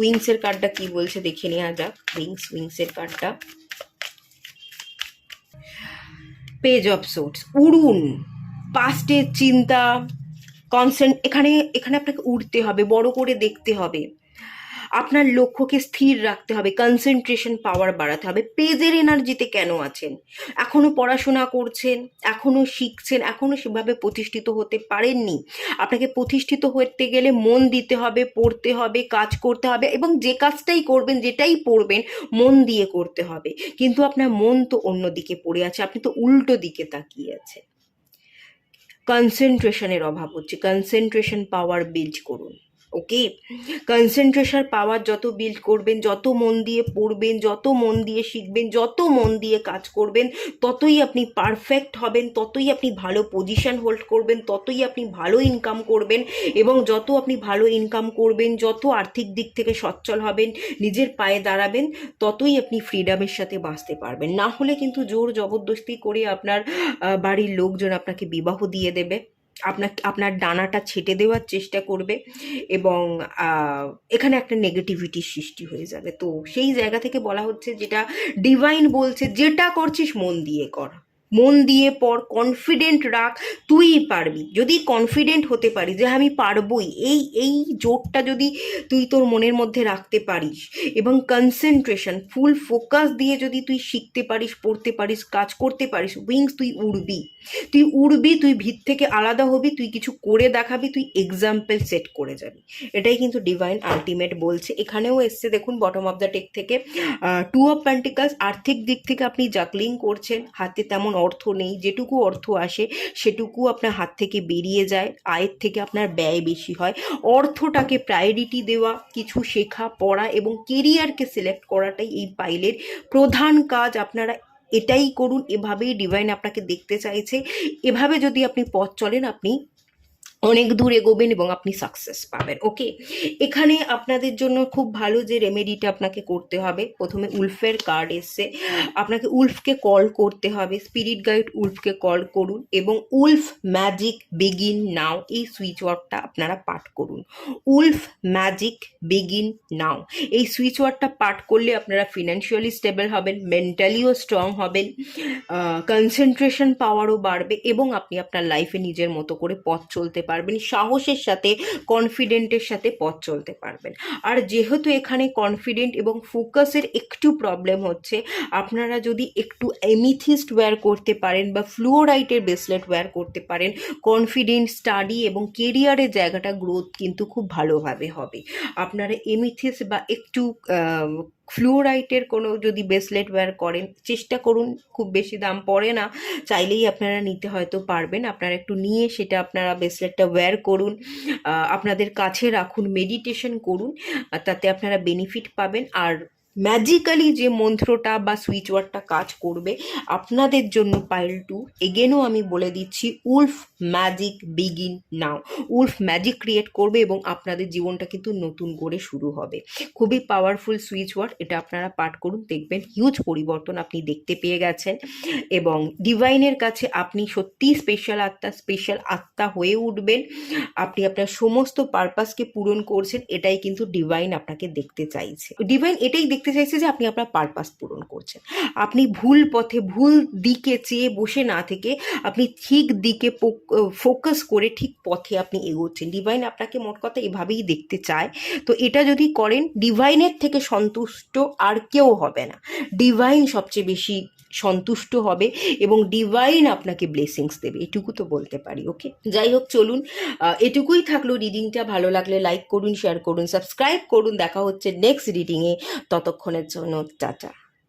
A: উইংসের কার্ডটা কি বলছে দেখে নেওয়া যাক। উইংসের কার্ডটা, পেজ অফ সোর্স, উড়ুন, পাস্টের চিন্তা, এখানে আপনাকে উড়তে হবে, বড় করে দেখতে হবে, আপনার লক্ষ্যকে স্থির রাখতে হবে, কনসেন্ট্রেশন পাওয়ার বাড়াতে হবে। পেজের এনার্জিতে কেন আছেন? এখনো পড়াশোনা করছেন, এখনো শিখছেন, এখনো সেভাবে প্রতিষ্ঠিত হতে পারেননি। আপনাকে প্রতিষ্ঠিত হতে গেলে মন দিতে হবে, পড়তে হবে, কাজ করতে হবে এবং যে কাজটাই করবেন, যেটাই পড়বেন, মন দিয়ে করতে হবে। কিন্তু আপনার মন তো অন্যদিকে পড়ে আছে, আপনি তো উল্টো দিকে তাকিয়ে আছেন। কনসেন্ট্রেশনের অভাব হচ্ছে, কনসেন্ট্রেশন পাওয়ার বিল্ড করুন। ওকে, কনসেন্ট্রেশন পাওয়ার যত বিল্ড করবেন, যত মন দিয়ে পড়বেন, যত মন দিয়ে শিখবেন, যত মন দিয়ে কাজ করবেন, ততই আপনি পারফেক্ট হবেন, ততই আপনি ভালো পজিশন হোল্ড করবেন, ততই আপনি ভালো ইনকাম করবেন এবং যত আপনি ভালো ইনকাম করবেন, যত আর্থিক দিক থেকে সচ্ছল হবেন, নিজের পায়ে দাঁড়াবেন, ততই আপনি ফ্রিডমের সাথে বাঁচতে পারবেন। না হলে কিন্তু জোর জবরদস্তি করে আপনার বাড়ির লোকজন আপনাকে বিবাহ দিয়ে দেবে, আপনার ডানাটা ছেঁটে দেওয়ার চেষ্টা করবে এবং এখানে একটা নেগেটিভিটির সৃষ্টি হয়ে যাবে। তো সেই জায়গা থেকে বলা হচ্ছে, যেটা ডিভাইন বলছে, যেটা করছিস মন দিয়ে কর, মন দিয়ে পড়, কনফিডেন্ট রাখ, তুই পারবি। যদি কনফিডেন্ট হতে পারিস যে আমি পারবই, এই জোরটা যদি তুই তোর মনের মধ্যে রাখতে পারিস এবং কনসেন্ট্রেশন, ফুল ফোকাস দিয়ে যদি তুই শিখতে পারিস, পড়তে পারিস, কাজ করতে পারিস, উইংস, তুই উড়বি। তুই উড়বি, তুই ভিত থেকে আলাদা হবি, তুই কিছু করে দেখাবি, তুই এক্সাম্পল সেট করে যাবি। এটাই কিন্তু ডিভাইন আলটিমেট বলছে। এখানেও এসছে দেখুন বটম অফ দ্য টেক থেকে 2 অফ পেন্টিকলস। আর্থিক দিক থেকে আপনি জাগলিং করছেন, হাতে তেমন অর্থ নেই, যেটুকু অর্থ আসে সেটুকু আপনার হাত থেকে বেরিয়ে যায়, আয়ের থেকে আপনার ব্যয় বেশি হয়। অর্থটাকে প্রায়োরিটি দেওয়া, কিছু শেখা, পড়া এবং কেরিয়ারকে সিলেক্ট করাটাই এই পাইলের প্রধান কাজ। আপনারা এটাই করুন, এভাবেই ডিভাইন আপনাকে দেখতে চাইছে। এভাবে যদি আপনি পথ চলেন, আপনি অনেক দূর এগোবেন এবং আপনি সাকসেস পাবেন। ওকে, এখানে আপনাদের জন্য খুব ভালো যে রেমেডিটা আপনাকে করতে হবে, প্রথমে উলফের কার্ড এসছে, আপনাকে উলফকে কল করতে হবে, স্পিরিট গাইড উলফকে কল করুন এবং উলফ ম্যাজিক বিগিন নাও এই সুইচ ওয়ার্ডটা আপনারা পাঠ করুন। উলফ ম্যাজিক বিগিন নাও এই সুইচ ওয়ার্ডটা পাঠ করলে আপনারা ফিনান্সিয়ালি স্টেবল হবেন, মেন্টালিও স্ট্রং হবেন, কনসেন্ট্রেশন পাওয়ারও বাড়বে এবং আপনি আপনার লাইফে নিজের মতো করে পথ চলতে পারবেন, সাহসের সাথে, কনফিডেন্টের সাথে পথ চলতে পারবেন। আর যেহেতু এখানে কনফিডেন্ট এবং ফোকাসের একটু প্রবলেম হচ্ছে, আপনারা যদি একটু এমিথিস্ট ওয়্যার করতে পারেন বা ফ্লুওরাইটের ব্রেসলেট ওয়্যার করতে পারেন, কনফিডেন্ট, স্টাডি এবং কেরিয়ারের জায়গাটা গ্রোথ কিন্তু খুব ভালোভাবে হবে। আপনারা এমিথিস্ট বা একটু ফ্লুওরাইটের কোনো যদি ব্রেসলেট ওয়্যার করেন, চেষ্টা করুন, খুব বেশি দাম পড়ে না, চাইলেই আপনারা নিতে হয়তো পারবেন। আপনারা একটু নিয়ে সেটা আপনারা ব্রেসলেটটা ওয়্যার করুন, আপনাদের কাছে রাখুন, মেডিটেশন করুন, তাতে আপনারা বেনিফিট পাবেন। আর ম্যাজিক্যালি যে মন্ত্রটা বা সুইচ ওয়ার্ডটা কাজ করবে আপনাদের জন্য পাইল 2, এগেনও আমি বলে দিচ্ছি, উলফ ম্যাজিক বিগিন নাও। উলফ ম্যাজিক ক্রিয়েট করবে এবং আপনাদের জীবনটা কিন্তু নতুন করে শুরু হবে। খুবই পাওয়ারফুল সুইচ ওয়ার্ড, এটা আপনারা পাঠ করুন, দেখবেন হিউজ পরিবর্তন আপনি দেখতে পেয়ে গেছেন এবং ডিভাইনের কাছে আপনি সত্যিই স্পেশাল আত্মা হয়ে উঠবেন। আপনি আপনার সমস্ত পারপাসকে পূরণ করছেন, এটাই কিন্তু ডিভাইন আপনাকে দেখতে চাইছে। ডিভাইন এটাই দেখতে চাইছে যে আপনি আপনার পারপাস পূরণ করছেন। আপনি ভুল পথে, ভুল দিকে চেয়ে বসে না থেকে আপনি ঠিক দিকে ফোকাস করে ঠিক পথে আপনি এগোচ্ছেন। ডিভাইন আপনাকে মোট কথা এভাবেই দেখতে চায়। তো এটা যদি করেন, ডিভাইনের থেকে সন্তুষ্ট আর কেউ হবে না, ডিভাইন সবচেয়ে বেশি সন্তুষ্ট হবে এবং ডিভাইন আপনাকে ব্লেসিংস দেবে, এটুকু তো বলতে পারি। ওকে, যাই হোক, চলুন, এটুকুই থাকলো। রিডিংটা ভালো লাগলে লাইক করুন, শেয়ার করুন, সাবস্ক্রাইব করুন। দেখা হচ্ছে নেক্সট রিডিংয়ে, ততক্ষণের জন্য টাটা।